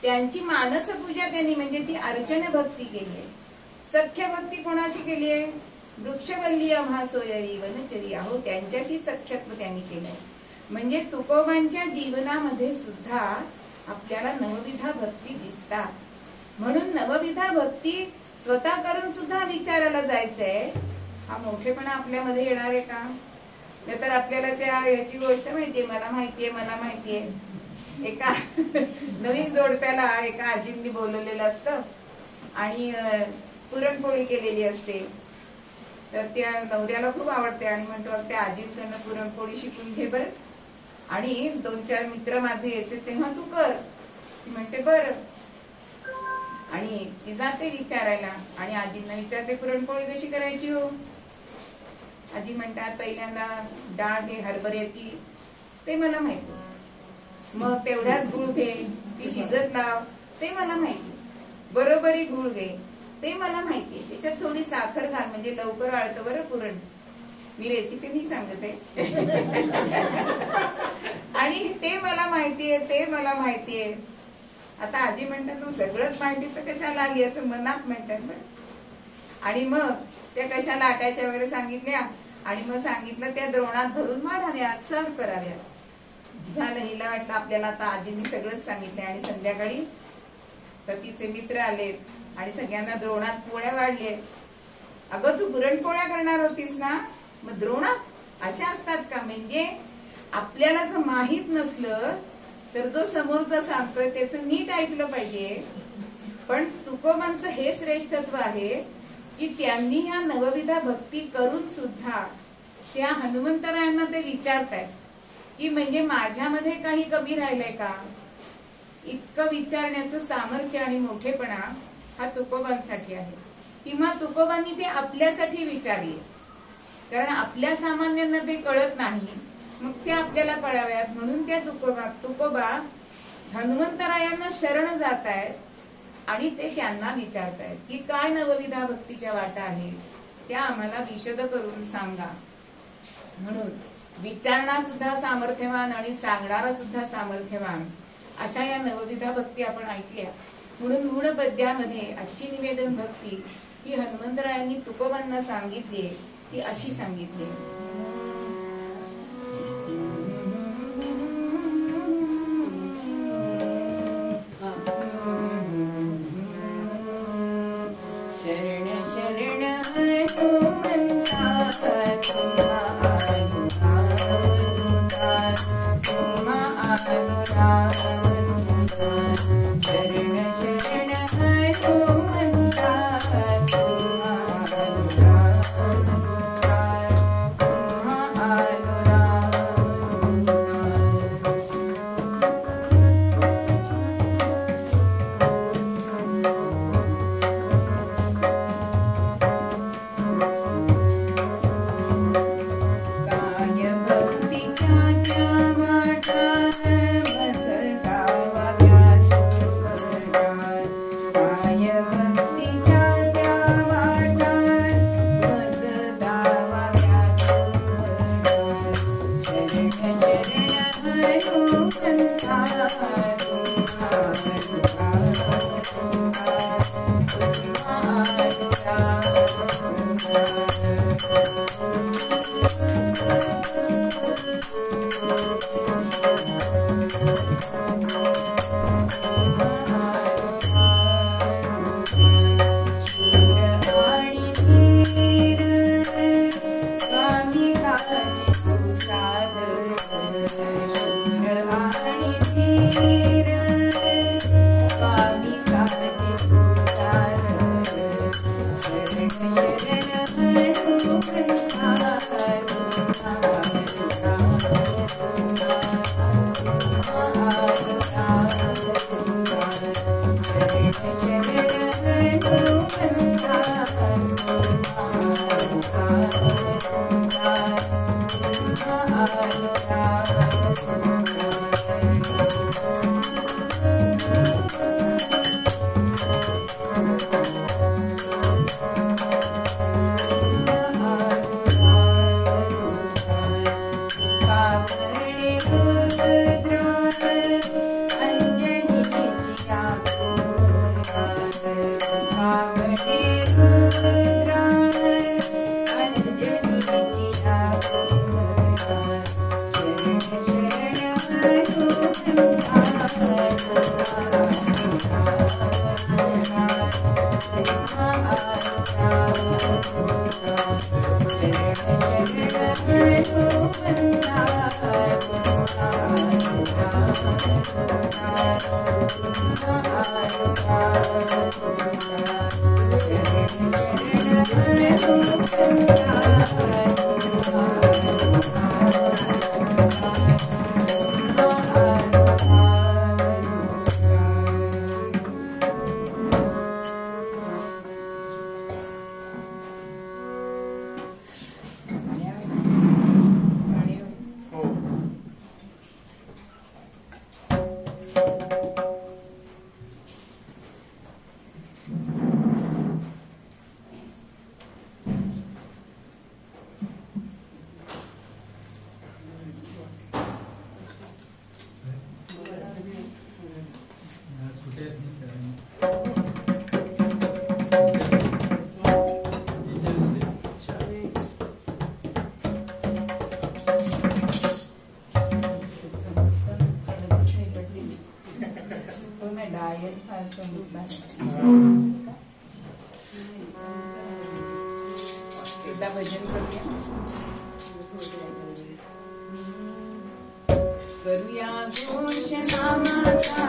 त्यांची मानसपूजा त्यांनी, म्हणजे ती अर्चन भक्ती केली आहे. सख्य भक्ती कोणाशी केली आहे? वृक्षवल्ली अभासोयरी वनचरी, अहो त्यांच्याशी सख्यत्व त्यांनी केलंय. म्हणजे तुकोबांच्या जीवनामध्ये सुद्धा आपल्याला नवविधा भक्ती दिसतात. म्हणून नवविधा भक्ती स्वतः करून सुद्धा विचारायला जायचंय, हा मोठेपणा आपल्यामध्ये येणार आहे का? नाहीतर आपल्याला त्या याची गोष्ट माहितीये, मला माहितीये, एका नवीन जोडप्याला एका आजींनी बोलवलेलं असतं आणि पुरणपोळी केलेली असते, तर त्या नवऱ्याला खूप आवडते आणि म्हणतो त्या आजींकडनं पुरणपोळी शिकून घे बरं, आणि 2-4 मित्र माझे यायचे तेव्हा तू कर. ती म्हणते बरं, आणि ती जाते विचारायला आणि आजींना विचारते पुरणपोळी कशी करायची हो? आजी म्हणतात पहिल्यांदा डाळ घे हरभऱ्याची, ते मला माहिती, मग तेवढ्याच गुळ घे, ती शिजत लाव, ते मला माहिती, बरोबरी गुळ घे, ते मला माहितीये. त्याच्यात थोडी साखर घाल म्हणजे लवकर आळतं बरं पुरण. मी रेसिपी नाही सांगत आहे. आणि ते मला माहितीये, ते मला माहितीये. आता आजी म्हणतात तू सगळंच माहिती तर कशाला आली असं मनात म्हणतात बरं. आणि मग त्या कशा लाटायच्या वगैरे सांगितल्या आणि मग सांगितलं त्या द्रोणात भरून वाढाव्या, सर्व कराव्या. झालं. हिला वाटलं आपल्याला आता आजींनी सगळंच सांगितलंय. आणि संध्याकाळी पतीचे मित्र आलेत आणि सगळ्यांना द्रोणात पोळ्या वाढले. अगं तू पुरणपोळ्या करणार होतीस ना, मग द्रोणात अशा असतात का? म्हणजे आपल्याला जर माहित नसलं तर जो समोरचा सांगतोय त्याचं नीट ऐकलं पाहिजे. पण तुकोबांचं हे श्रेष्ठत्व आहे की त्यांनी ह्या नवविधा भक्ती करून सुद्धा त्या हनुमंतरायांना ते विचारतायत की म्हणजे माझ्यामध्ये काही कमी राहिलंय का? इतकं विचारण्याचं सामर्थ्य आणि मोठेपणा हा तुकोबांसाठी आहे. किंवा तुकोबांनी ते आपल्यासाठी विचारले, कारण आपल्या सामान्यांना ते कळत नाही, मग ते आपल्याला कळाव्यात म्हणून त्या तुकोबा हनुमंतरायांना शरण जात आहेत आणि ते त्यांना विचारतायत की काय नवविधा भक्तीच्या वाटा आहे त्या आम्हाला विशद करून सांगा. म्हणून विचारणार सुद्धा सामर्थ्यवान आणि सांगणारा सुद्धा सामर्थ्यवान अशा या नवविधा भक्ती आपण ऐकल्या. म्हणून मूळ पद्यामध्ये आजची निवेदन भक्ती ही हनुमंतरायांनी तुकोबांना सांगितली ती अशी सांगितली. शरण शरण एकदा भजन करूया. करूया घोष नामाचा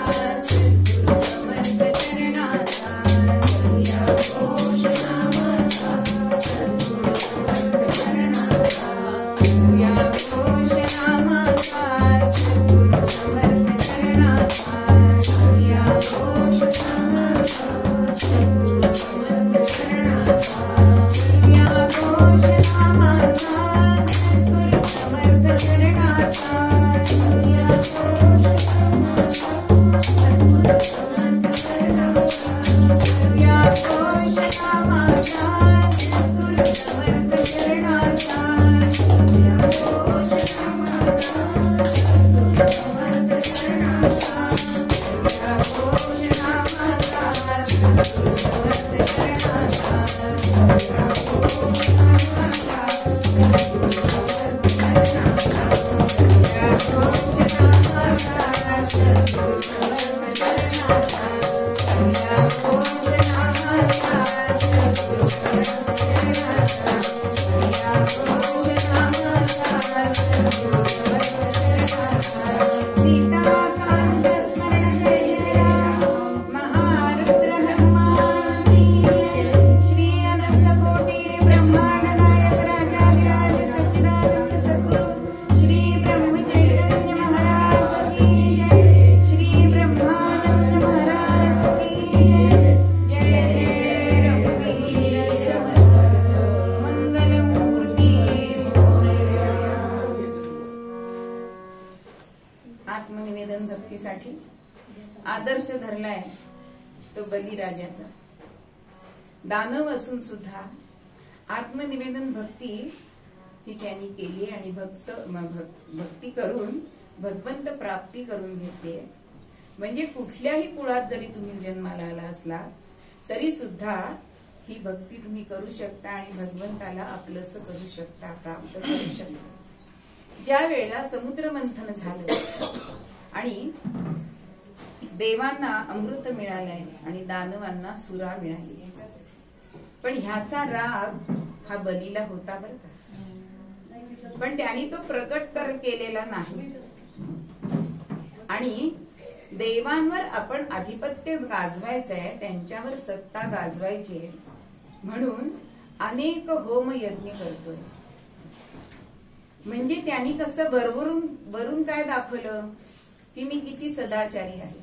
सद्गुरु समर्थ चरणाचा. करूया घोष नामाचा सद्गुरु समर्थ चरणाचा. करूया घोष नामाचा सद्गुरु समर्थ चरणाचा. करूया घोष नामाचा सद्गुरु समर्थ चरणाचा. करूया घोष नामाचा सद्गुरु समर्थ चरणाचा. आत्मनिवेदन भक्तीसाठी आदर्श धरलाय तो बलिराजाचा. दानव असून सुद्धा आत्मनिवेदन भक्ती ही त्यांनी केली आणि भक्ती करून भगवंत प्राप्ती करून घेतली. म्हणजे कुठल्याही कुळात जरी तुम्ही जन्माला आला असला तरी सुद्धा ही भक्ती तुम्ही करू शकता आणि भगवंताला आपलंसं करू शकता, प्राप्त करू शकता. ज्या वेळेला समुद्र मंथन झालं आणि देवांना अमृत मिळालंय आणि दानवांना सुरा मिळाली, पण ह्याचा राग हा बलीला होता बरं का. पण त्यांनी तो प्रकट केलेला नाही. आणि देवांवर आपण आधिपत्य गाजवायचंय, त्यांच्यावर सत्ता गाजवायची म्हणून अनेक होम यज्ञ करतोय. म्हणजे त्यांनी कसं वरून काय दाखवलं की मी किती सदाचारी आहे.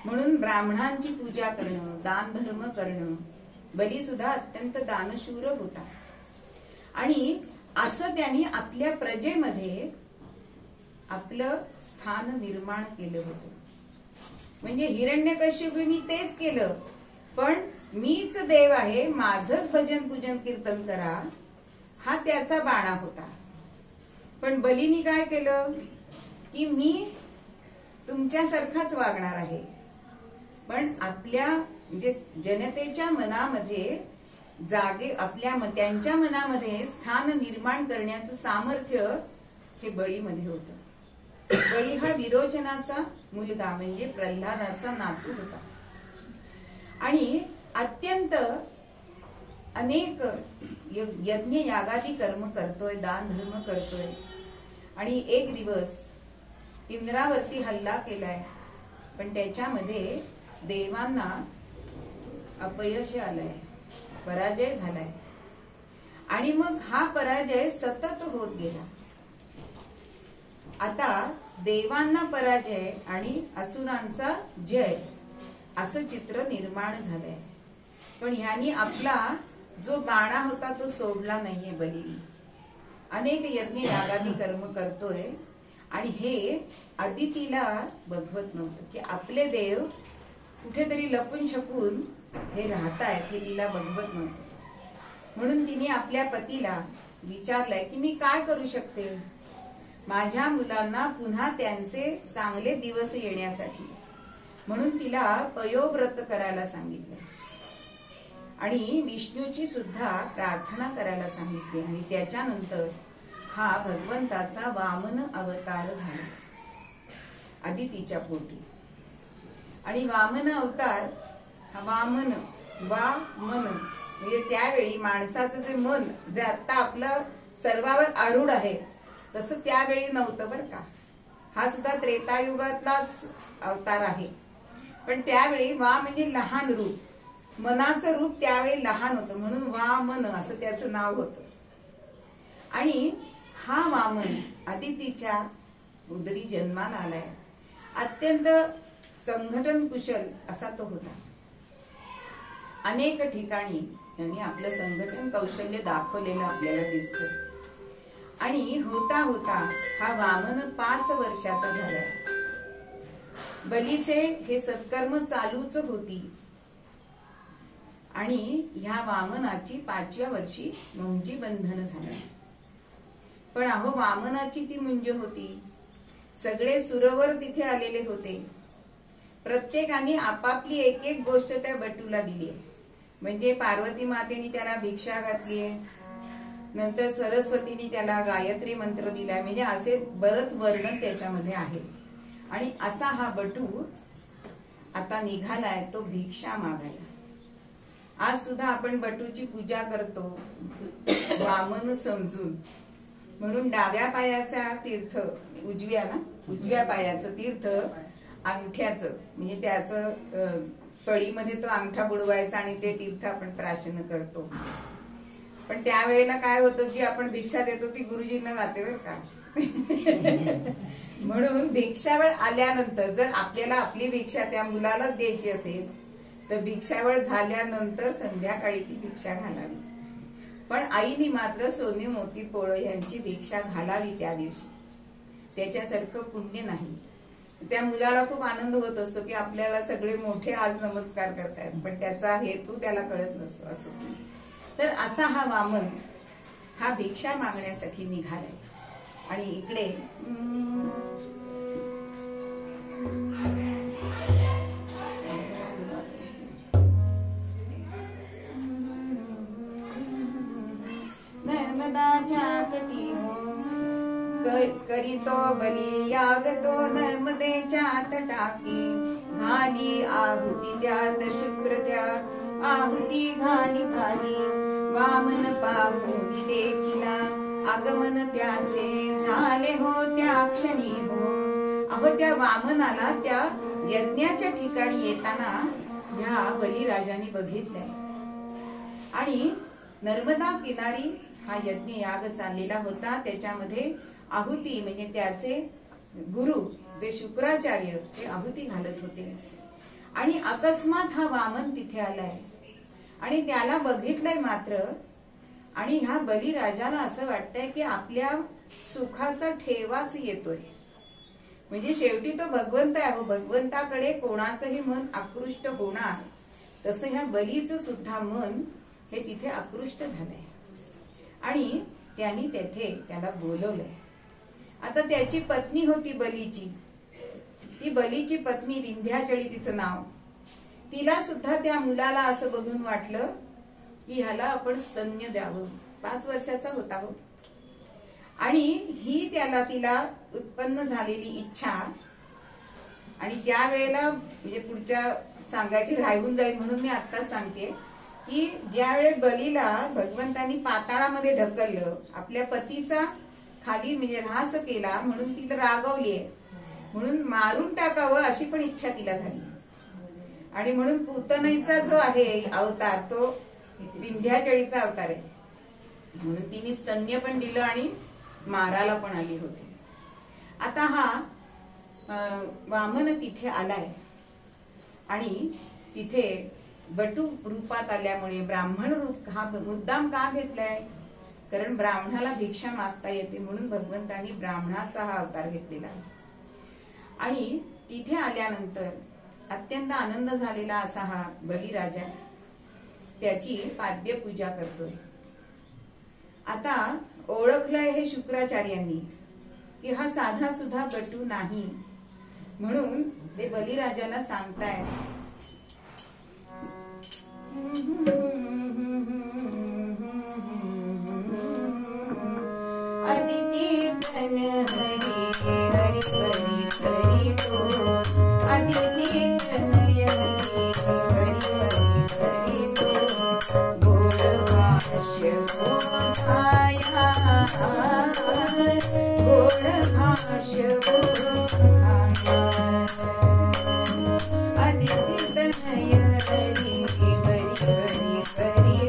म्हणून ब्राह्मणांची पूजा करणं, दान धर्म करणं. बली सुद्धा अत्यंत दानशूर होता आणि असं त्यांनी आपल्या प्रजेमध्ये आपलं स्थान निर्माण केलं होतं. म्हणजे हिरण्यकश्यपूंनी तेच केलं, पण मीच देव आहे, माझंच भजन पूजन कीर्तन करा, हा त्याचा बाणा होता. पण बलीनी काय केलं की मी तुमच्यासारखाच वागणार आहे, पण आपल्या म्हणजे जनतेच्या मनामध्ये त्यांच्या मनामध्ये स्थान निर्माण करण्याचं सामर्थ्य हे बळीमध्ये होतं. बळी हा विरोचनाचा मुलगा म्हणजे प्रल्हादाचा नातू होता आणि अत्यंत अनेक यज्ञ यागादी कर्म करतोय, दान धर्म करतोय. आणि एक दिवस इंद्रावरती हल्ला केलाय, पण त्याच्यामध्ये देवांना अपयश आलंय, पराजय झालाय. आणि मग हा पराजय सतत होत गेला. आता देवांना पराजय आणि असुरांचा जय असं चित्र निर्माण झालंय. पण ह्यांनी आपला जो बाणा होता तो सोडला नाहीये बली. अनेक यज्ञ यागादी कर्म करतोय आणि हे अदितीला बघवत नव्हतं की आपले देव कुठेतरी लपून छपून हे राहतायत, हे तिला बघवत नव्हतं. म्हणून तिने आपल्या पतीला विचारलंय की मी काय करू शकते माझ्या मुलांना पुन्हा त्यांचे चांगले दिवस येण्यासाठी. म्हणून तिला पयोव्रत करायला सांगितलं आणि विष्णूची सुद्धा प्रार्थना करायला सांगितली. आणि त्याच्यानंतर हा भगवंताचा वामन अवतार झाला अदितीच्या पोटी. आणि वामन अवतार हा वामन म्हणजे त्यावेळी माणसाचं जे मन जे आता आपलं सर्वावर आरूढ आहे तसं त्यावेळी नव्हतं बरं का. हा सुद्धा त्रेतायुगातलाच अवतार आहे. पण त्यावेळी वा म्हणजे लहान रूप, मनाचं रूप त्यावेळी लहान होतं म्हणून वामन असं त्याचं नाव होतं. आणि हा वामन अदितीच्या उदरी जन्माला आलाय. अत्यंत संघटन कुशल असा तो होता. अनेक ठिकाणी त्यांनी आपलं संघटन कौशल्य दाखवलेलं आपल्याला दिसतं. आणि होता होता हा वामन 5 वर्षाचा झाला. बलीचे हे सत्कर्म चालूच होती आणि ह्या वामनाची 5व्या वर्षी मुंजी बंधन झालं. पण अहो वामनाची ती मुंज होती. सगळे सुरवर तिथे आलेले होते. प्रत्येकाने आपापली एक एक गोष्ट त्या बटूला दिली. म्हणजे पार्वती मातेने त्याला भिक्षा घातलीये, नंतर सरस्वतीने त्याला गायत्री मंत्र दिलाय. म्हणजे असे बरंच वर्णन त्याच्यामध्ये आहे. आणि असा हा बटू आता निघालाय तो भिक्षा मागायला. आज सुद्धा आपण बटूची पूजा करतो वामन समजून. म्हणून डाव्या पायाचा तीर्थ उजव्या पायाचं तीर्थ अंगठ्याचं म्हणजे त्याचं कळीमध्ये तो अंगठा बुडवायचा आणि ते तीर्थ आपण प्राशन करतो. पण त्यावेळेला काय होतं, जी आपण भिक्षा देतो ती गुरुजींना जाते बरं का. म्हणून भिक्षावेळ आल्यानंतर जर आपल्याला आपली भिक्षा त्या मुलाला द्यायची असेल तर भिक्षावेळ झाल्यानंतर संध्याकाळी ती भिक्षा घालावी. पण आईनी मात्र सोने मोती पोळ यांची भिक्षा घालावी त्या दिवशी. त्याच्यासारखं पुण्य नाही. त्या मुलाला खूप आनंद होत असतो की आपल्याला सगळे मोठे आज नमस्कार करतायत, पण त्याचा हेतू त्याला कळत नसतो. असं तर असा हा वामन हा भिक्षा मागण्यासाठी निघालाय. आणि इकडे नर्मदाच्या तटी हो करीतो बली यागतो नर्मदेच्या तटाकी घाली आहुती त्यात शुक्र त्या आहुती घाली वामन पाहून देखिला आगमन त्याचे झाले हो त्या क्षणी हो. अहो त्या वामनाला त्या यज्ञाच्या ठिकाणी येताना ह्या बलिराजाने बघितलंय. आणि नर्मदा किनारी हा यज्ञ याग चाललेला होता. त्याच्यामध्ये आहुती म्हणजे त्याचे गुरु जे शुक्राचार्य ते आहुती घालत होते. आणि अकस्मात हा वामन तिथे आलाय आणि त्याला बघितलंय मात्र. आणि ह्या बलिराजाला असं वाटतंय की आपल्या सुखाचा ठेवाच येतोय. म्हणजे शेवटी तो भगवंत आहे. भगवंताकडे कोणाचंही मन आकृष्ट होणार तसं ह्या बलीचं सुद्धा मन हे तिथे आकृष्ट झालंय. आणि त्यांनी तेथे त्याला बोलवलंय. आता त्याची पत्नी होती बलीची. ती बलीची पत्नी विंध्याचली तिचं नाव. तिला सुद्धा त्या मुलाला असं बघून वाटलं की ह्याला आपण स्तन्य द्यावं. 5 वर्षाचा होता हो. आणि ही तिला उत्पन्न झालेली इच्छा. आणि ज्या वेळेला म्हणजे पुढच्या सांगायची राहून जाईल म्हणून मी आत्ताच सांगते की ज्या वेळेस बलीला भगवंतांनी पाताळामध्ये ढकललं, आपल्या पतीचा खाली म्हणजे ऱ्हास केला म्हणून तिला रागवलीये, म्हणून मारून टाकावं अशी पण इच्छा तिला झाली. आणि म्हणून पूतनेचा जो आहे अवतार तो विंध्याचळीचा अवतार आहे. म्हणून तिने स्तन्य पण दिलं आणि मारायला पण आली होती. आता हा वामन तिथे आलाय आणि तिथे बटू रूपात आल्यामुळे ब्राह्मण रूप हा मुद्दाम का घेतलाय, कारण ब्राह्मणाला भिक्षा मागता येते म्हणून भगवंतांनी ब्राह्मणाचा हा अवतार घेतलेला. आणि तिथे आल्यानंतर अत्यंत आनंद झालेला असा हा बलिराजा त्याची पाद्य पूजा करतोय. आता ओळखलंय हे शुक्राचार्यांनी की हा साधा सुद्धा बटू नाही. म्हणून ते बलिराजाला सांगताय अदिती धन हरी हरी बली हरी तो अदिती धन अदिती तनय हरी हरी हरी हरी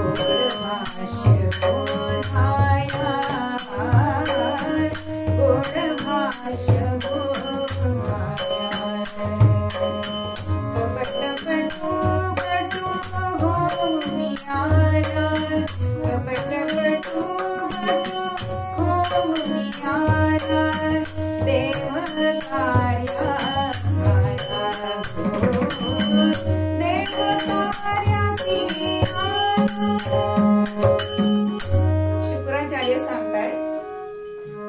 गोडभाष्य बोधाया गोडभाष्य बोधाया कपट पटू पटू हो नियारा कपट पटू पटू हो नियारा देव कार्या शुक्राचार्य सांगताय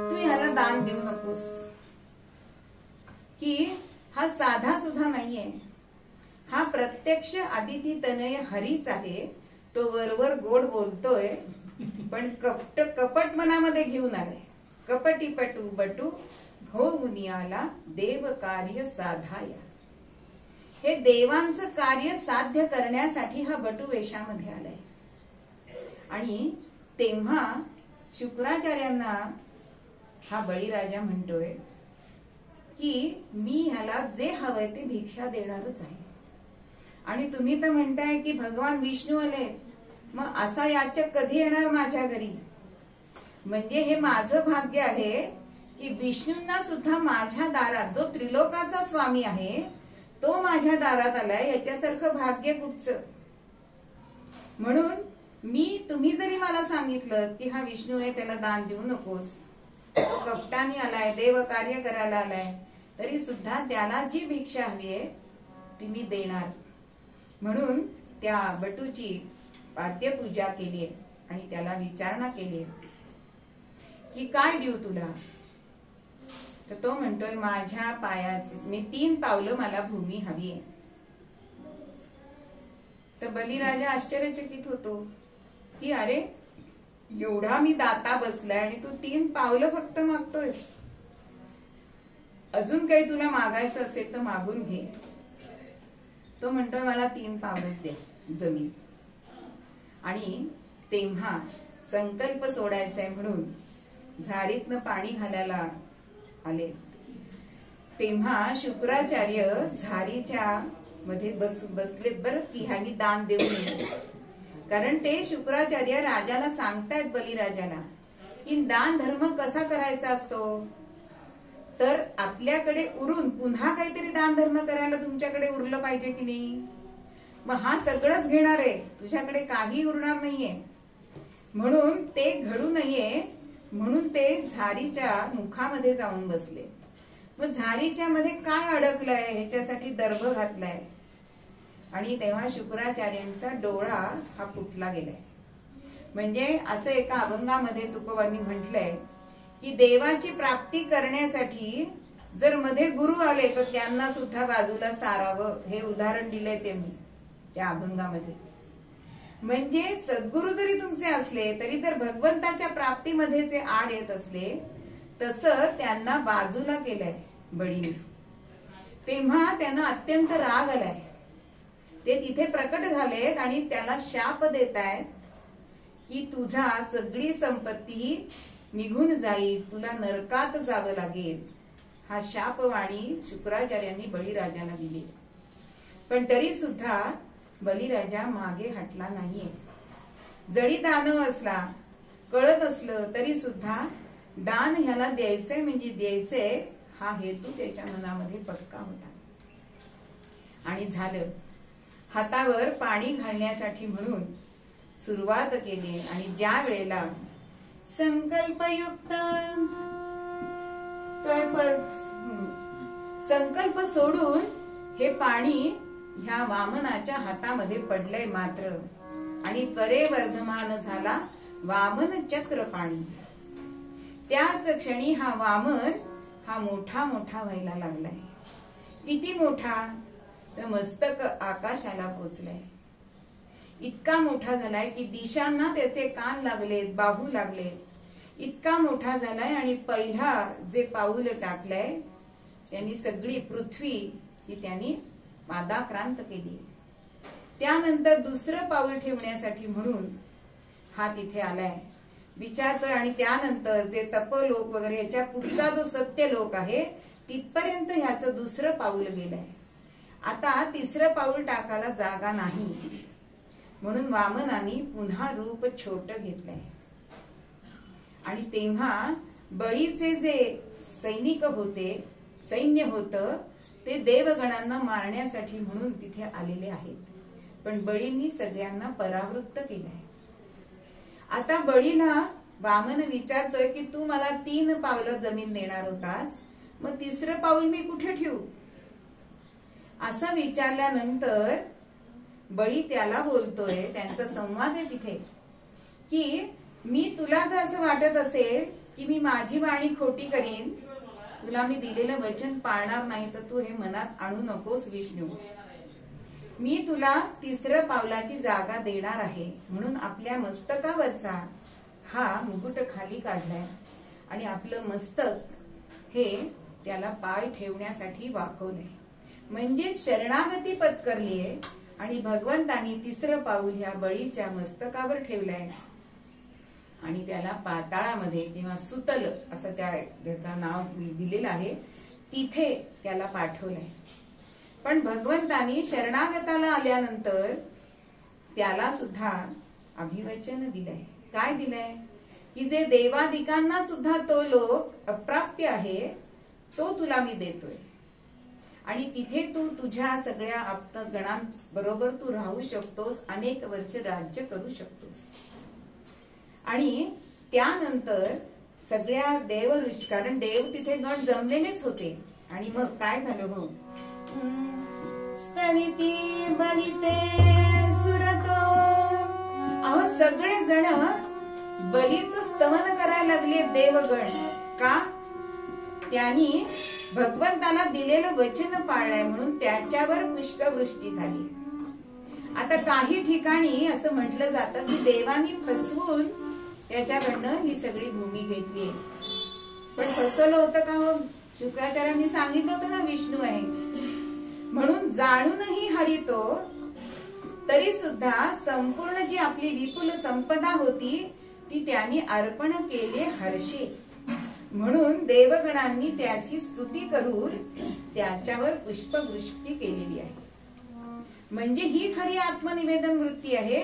तू ह्याला दान देऊ नकोस, की हा साधा सुद्धा नाहीये, हा प्रत्यक्ष अदिती तनय हरीच आहे. तो वरवर गोड बोलतोय पण कपट मनामध्ये घेऊन आलाय. कपटी पटू बटू होऊनी आला देव कार्य साधाया. हे देवांचं कार्य साध्य करण्यासाठी हा बटू वेशामध्ये आलाय. आणि तेव्हा शुक्राचार्यांना हा बळीराजा म्हणतोय की मी ह्याला जे हवंय ते भिक्षा देणारच आहे. आणि तुम्ही तर म्हणताय की भगवान विष्णू आले, मग असा याचक कधी येणार माझ्या घरी? म्हणजे हे माझं भाग्य आहे की विष्णूंना सुद्धा माझ्या दारात, जो त्रिलोकाचा स्वामी आहे तो माझ्या दारात आलाय, याच्यासारखं भाग्य कुठचं? म्हणून तुम्ही जरी मला सांगितलं की हा विष्णू आहे त्याला दान देऊ नकोस, तो कपटाने आलाय, देव कार्य करायला आलाय, तरी सुद्धा त्याला जी भिक्षा हवी आहे ती मी देणार. म्हणून त्या बटूची पाद्यपूजा केली आणि त्याला विचारणा केली की काय देऊ तुला? तर तो म्हणतोय माझ्या पायाचे मी 3 पावलं मला भूमी हवी आहे. तर बलिराजा आश्चर्यचकित होतो की अरे एवढा मी दाता बसलाय आणि तू 3 पावलं फक्त मागतोयस, अजून काही तुला मागायचं असेल तर मागून घे. तो म्हणतोय मला 3 पावलंच दे जमीन. आणि तेव्हा संकल्प सोडायचाय म्हणून झारीतनं पाणी घालायला आले. तेव्हा शुक्राचार्य झारीच्या मध्ये बसलेत बरं की ह्यांनी दान देऊ नये. कारण ते शुक्राचार्य राजाला सांगतायत बलिराजाला की दान धर्म कसा करायचा असतो. तर आपल्याकडे उरून पुन्हा काहीतरी दान धर्म करायला तुमच्याकडे उरलं पाहिजे की नाही. मग हा सगळंच घेणार आहे, तुझ्याकडे काही उरणार नाहीये. म्हणून ते घडू नये म्हणून ते झारीच्या मुखामध्ये जाऊन बसले. मग झारीच्या मध्ये काय अडकलंय ह्याच्यासाठी दर्भ घातलाय. आणि तेव्हा शुक्राचार्यांचा डोळा हा फुटला गेलाय. म्हणजे असं एका अभंगामध्ये तुकोबांनी म्हटलंय की देवाची प्राप्ती करण्यासाठी जर मध्ये गुरु आले तर त्यांना सुद्धा बाजूला सारावं, हे उदाहरण दिलंय त्यांनी त्या अभंगामध्ये. म्हणजे सद्गुरु जरी तुमचे असले तरी जर भगवंताच्या प्राप्तीमध्ये ते आड येत असले तसं त्यांना बाजूला केलंय बळीने. तेव्हा त्यांना अत्यंत राग आलाय. ते तिथे प्रकट झालेत आणि त्याला शाप देत आहेत की तुझा सगळी संपत्ती निघून जाईल, तुला नरकात जावं लागेल. हा शापवाणी शुक्राचार्यांनी बळीराजाला दिली. पण तरी सुद्धा बलिराजा मागे हटला नाहीये. जरी दानव असला, कळत असलं तरी सुद्धा दान ह्याला द्यायचंय म्हणजे द्यायचंय हा हेतू त्याच्या मनामध्ये पक्का होता. आणि झालं. हातावर पाणी घालण्यासाठी म्हणून सुरुवात केली. आणि ज्या वेळेला संकल्पयुक्त संकल्प सोडून हे पाणी ह्या वामनाच्या हातामध्ये पडलंय मात्र, आणि त्वरे वर्धमान झाला वामन चक्र पाणी. त्याच क्षणी हा वामन हा मोठा मोठा व्हायला लागलाय. किती मोठा? तर मस्तक आकाशाला पोचलाय. इतका मोठा झालाय की दिशांना त्याचे कान लागलेत, बाहू लागलेत. इतका मोठा झालाय आणि पहिला जे पाऊल टाकलंय त्यांनी सगळी पृथ्वी ही त्यांनी पादाक्रांत केली. त्यानंतर दुसरं पाऊल ठेवण्यासाठी म्हणून हा तिथे आलाय. विचारतोय आणि त्यानंतर जे तपलोक वगैरे याच्या पुढचा जो सत्य लोक आहे तिथपर्यंत ह्याचं दुसरं पाऊल गेलंय. आता तिसरं पाऊल टाकायला जागा नाही, म्हणून वामनाने पुन्हा रूप छोटं घेतलंय. आणि तेव्हा बळीचे जे सैनिक होते, सैन्य होतं, ते देवगणांना मारण्यासाठी म्हणून तिथे आलेले आहेत. पण बळींनी सगळ्यांना परावृत्त केलंय. आता बळीला वामन विचारतोय की तू मला 3 पावलं जमीन देणार होतास, मग तिसरं पाऊल मी कुठे ठेवू? असं विचारल्यानंतर बळी त्याला बोलतोय, त्यांचा संवाद आहे तिथे, की मी तुला जर असं वाटत असेल की मी माझी वाणी खोटी करीन, तुला मी दिलेलं वचन पाळणार नाही, तर तू हे मनात आणू नकोस विष्णू. मी तुला तिसरं पावलाची जागा देणार आहे. म्हणून आपल्या मस्तकावरचा हा मुकुट खाली काढलाय आणि आपलं मस्तक हे त्याला पाय ठेवण्यासाठी वाकवलंय. म्हणजे शरणागती पत्करलीये आणि भगवंतानी तिसरं पाऊल ह्या बळीच्या मस्तकावर ठेवलंय आणि त्याला पाताळामध्ये किंवा सुतल असं त्याचं नाव दिलेलं आहे, तिथे त्याला पाठवलंय. पण भगवंतानी शरणागताला आल्यानंतर त्याला सुद्धा अभिवचन दिलंय. काय दिलंय? की जे देवादिकांना सुद्धा तो लोक अप्राप्य आहे, तो तुला मी देतोय आणि तिथे तू तुझ्या सगळ्या आप्तगणांबरोबर तू राहू शकतोस, अनेक वर्ष राज्य करू शकतोस. आणि त्यानंतर सगळ्या देव ऋषी, कारण देव तिथे गण जमलेलेच होते. आणि मग काय झालं? हो, स्तविती बलिते सुरतो, अहो सगळे जण बलीचं स्तवन करायला लागले देवगण. का? त्यांनी भगवंताला दिलेलं वचन पाळलंय म्हणून त्याच्यावर पुष्पवृष्टी झाली. आता काही ठिकाणी असं म्हटलं जातं की देवानी फसवून त्याच्याकडनं ही सगळी भूमी घेतली. पण फसवलं होतं का? हो, शुक्राचार्यांनी सांगितलं होतं ना विष्णू आहे म्हणून. जाणूनही हरितो तरी सुद्धा संपूर्ण जी आपली विपुल संपदा होती ती त्यांनी अर्पण केले हर्षे. म्हणून देवगणांनी त्याची स्तुती करून त्याच्यावर पुष्पवृष्टी केलेली आहे. म्हणजे ही खरी आत्मनिवेदन वृत्ती आहे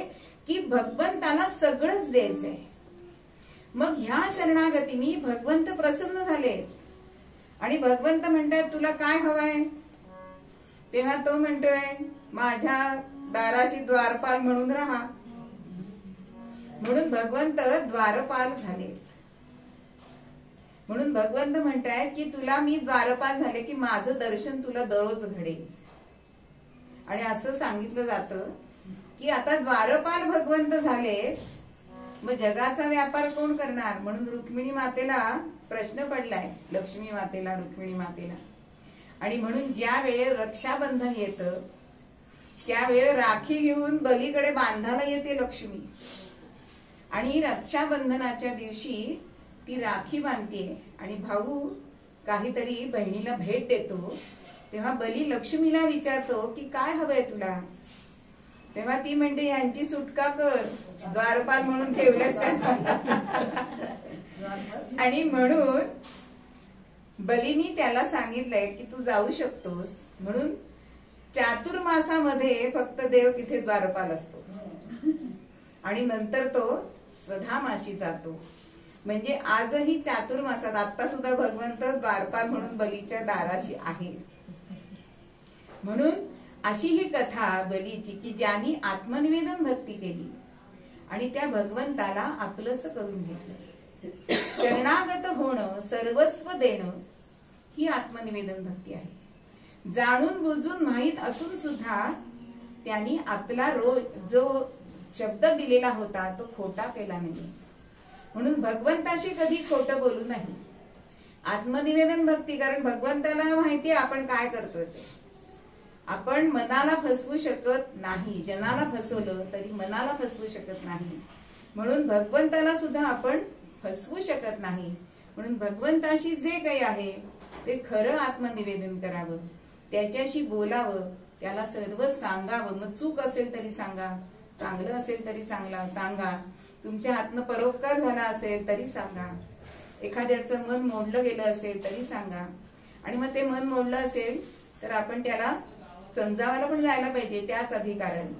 की भगवंताला सगळंच द्यायचंय. मग ह्या शरणागतीने भगवंत प्रसन्न झाले आणि भगवंत म्हणतात तुला काय हवंय? तेव्हा तो म्हणतोय माझ्या दाराशी द्वारपाल म्हणून राहा. म्हणून भगवंत द्वारपाल झाले. म्हणून भगवंत म्हणतायत की तुला मी द्वारपाल झाले की माझं दर्शन तुला दररोज घडेल. आणि असं सांगितलं जातं की आता द्वारपाल भगवंत झाले, मग जगाचा व्यापार कोण करणार? म्हणून रुक्मिणी मातेला प्रश्न पडलाय, लक्ष्मी मातेला, रुक्मिणी मातेला. आणि म्हणून ज्या वेळेस रक्षाबंधन येतं त्यावेळेस राखी घेऊन बलीकडे बांधायला येते लक्ष्मी. आणि रक्षाबंधनाच्या दिवशी ती राखी बांधते आणि भाऊ काहीतरी बहिणीला भेट देतो. तेव्हा बली लक्ष्मीला विचारतो की काय हवंय तुला? तेव्हा ती म्हणते यांची सुटका कर, द्वारपाल म्हणून ठेवल्यास का? आणि म्हणून बलीनी त्याला सांगितलंय की तू जाऊ शकतोस. म्हणून चातुर्मासामध्ये फक्त देव तिथे द्वारपाल असतो आणि नंतर तो स्वधामाशी जातो. म्हणजे आजही चातुर्मासात आता सुद्धा भगवंत द्वारपाल म्हणून बलीच्या दाराशी आहे. म्हणून अशी ही कथा बलीची की ज्यांनी आत्मनिवेदन भक्ती केली आणि त्या भगवंताला आपलंस करून घेतलं. शरणागत होणं, सर्वस्व देणं ही आत्मनिवेदन भक्ती आहे. जाणून बुजून माहीत असून सुद्धा त्यांनी आपला जो शब्द दिलेला होता तो खोटा केला नाही. म्हणून भगवंताशी कधी खोटं बोलू नाही. आत्मनिवेदन भक्ती, कारण भगवंताला माहितीये आपण काय करतोय ते. आपण मनाला फसवू शकत नाही. जनाला फसवलं तरी मनाला फसवू शकत नाही. म्हणून भगवंताला सुद्धा आपण फसवू शकत नाही. म्हणून भगवंताशी जे काही आहे ते खरं आत्मनिवेदन करावं, त्याच्याशी बोलावं, त्याला सर्व सांगावं. मग चूक असेल तरी सांगा, चांगलं असेल तरी चांगला सांगा. तुमच्या हातनं परोपकार झाला असेल तरी सांगा, एखाद्याचं मन मोडलं गेलं असेल तरी सांगा. आणि मग ते मन मोडलं असेल तर आपण त्याला समजावायला पण जायला पाहिजे त्याच अधिकाराने.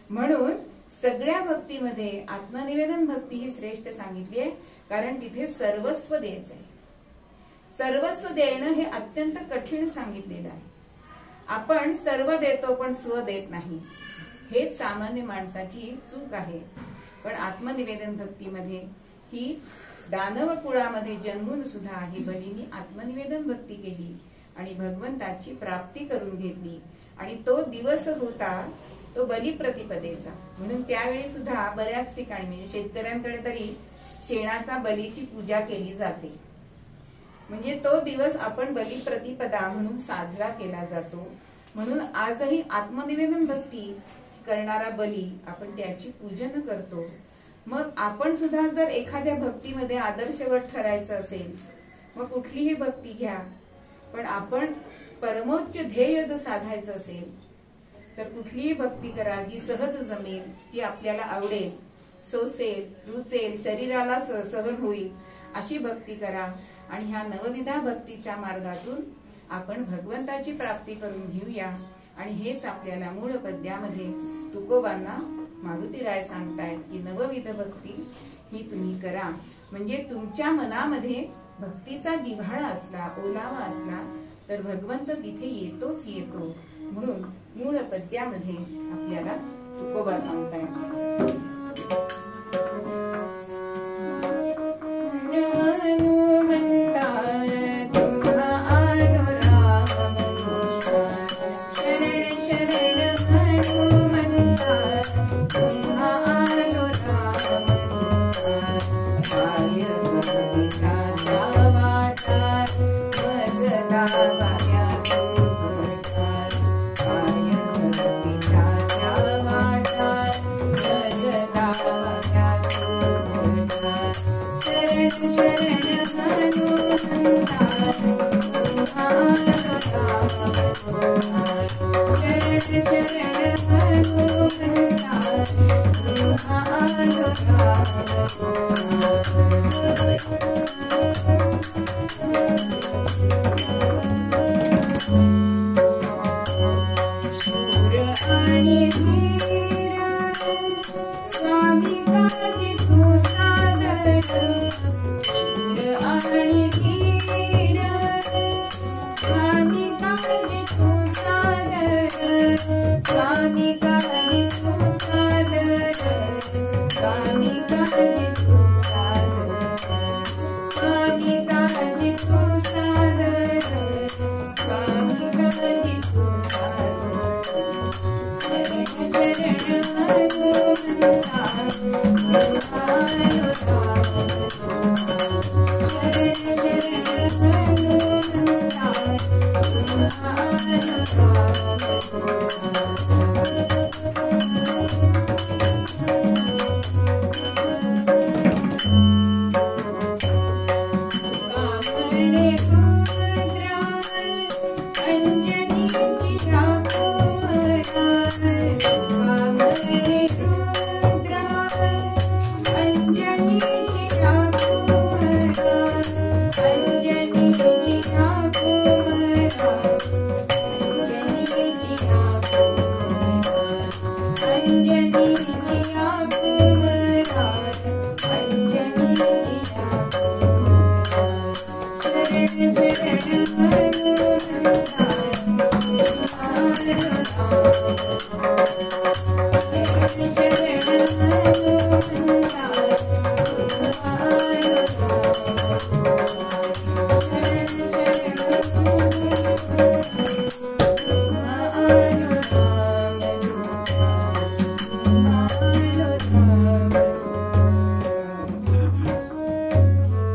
म्हणून सगळ्या भक्तीमध्ये आत्मनिवेदन भक्ती ही श्रेष्ठ सांगितली आहे, कारण तिथे सर्वस्व द्यायचं आहे. सर्वस्व देणं हे अत्यंत कठीण सांगितलेलं आहे. आपण सर्व देतो पण स्व देत नाही, हेच सामान्य माणसाची चूक आहे. पण आत्मनिवेदन भक्तीमध्ये ही दानव कुळामध्ये जन्मून सुद्धा ही बलीनी आत्मनिवेदन भक्ती केली आणि भगवंताची प्राप्ती करून घेतली. आणि तो दिवस होता तो बलिप्रतिपदेचा. म्हणून त्यावेळी सुद्धा बऱ्याच ठिकाणी म्हणजे शेतकऱ्यांकडे तरी शेणाचा बलीची पूजा केली जाते. म्हणजे तो दिवस आपण बलिप्रतिपदा म्हणून साजरा केला जातो. म्हणून आजही आत्मनिवेदन भक्ती करणारा बली आपण त्याची पूजन करतो. मग आपण सुद्धा जर एखाद्या भक्तीमध्ये आदर्शवत ठरायचं असेल मग कुठलीही भक्ती घ्या, पण आपण परमोच्च ध्येय जर साधायचं असेल तर कुठलीही भक्ती करा जी सहज जमेल, जी आपल्याला आवडेल, सोसेल, रुचेल, शरीराला सहन होईल अशी भक्ती करा. आणि ह्या नवविधा भक्तीच्या मार्गातून आपण भगवंताची प्राप्ती करून घेऊया. आणि हेच आपल्याला मूळ पद्यामध्ये तुकोबांना मारुतीराय सांगतायत की नवविध भक्ती ही तुम्ही करा. म्हणजे तुमच्या मनामध्ये भक्तीचा जिव्हाळा असला, ओलावा असला तर भगवंत तिथे येतोच येतो. म्हणून मूळ पद्यामध्ये आपल्याला तुकोबा सांगतायत.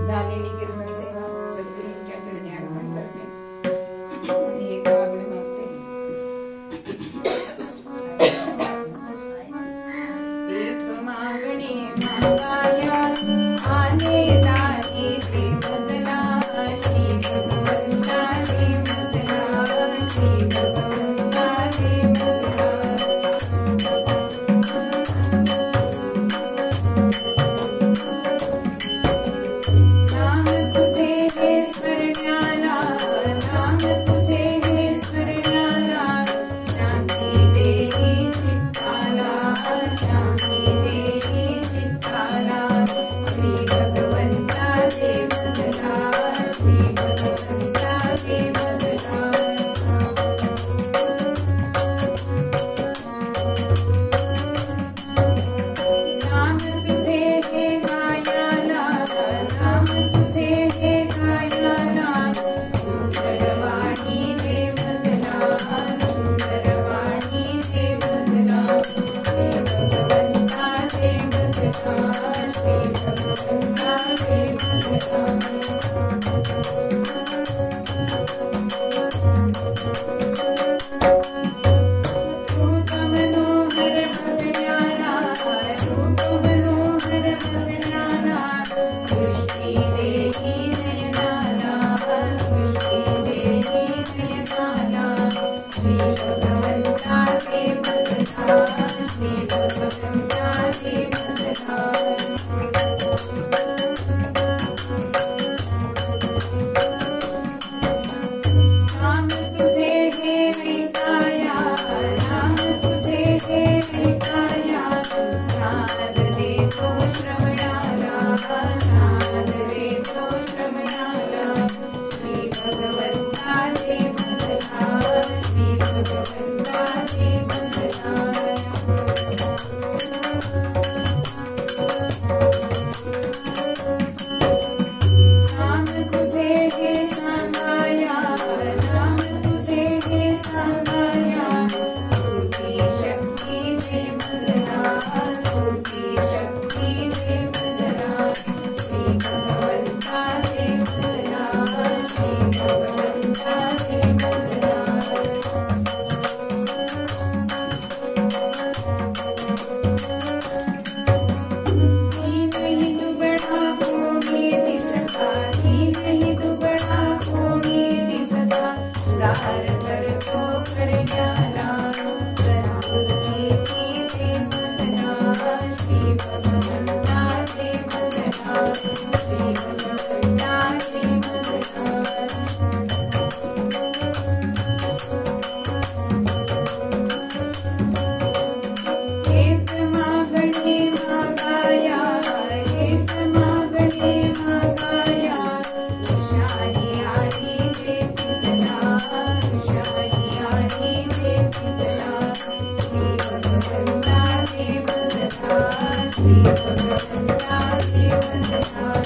झालेली कीर्तन सेवा सद्गुरूंच्या चरणी अर्पण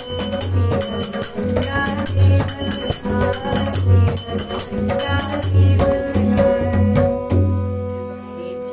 आहे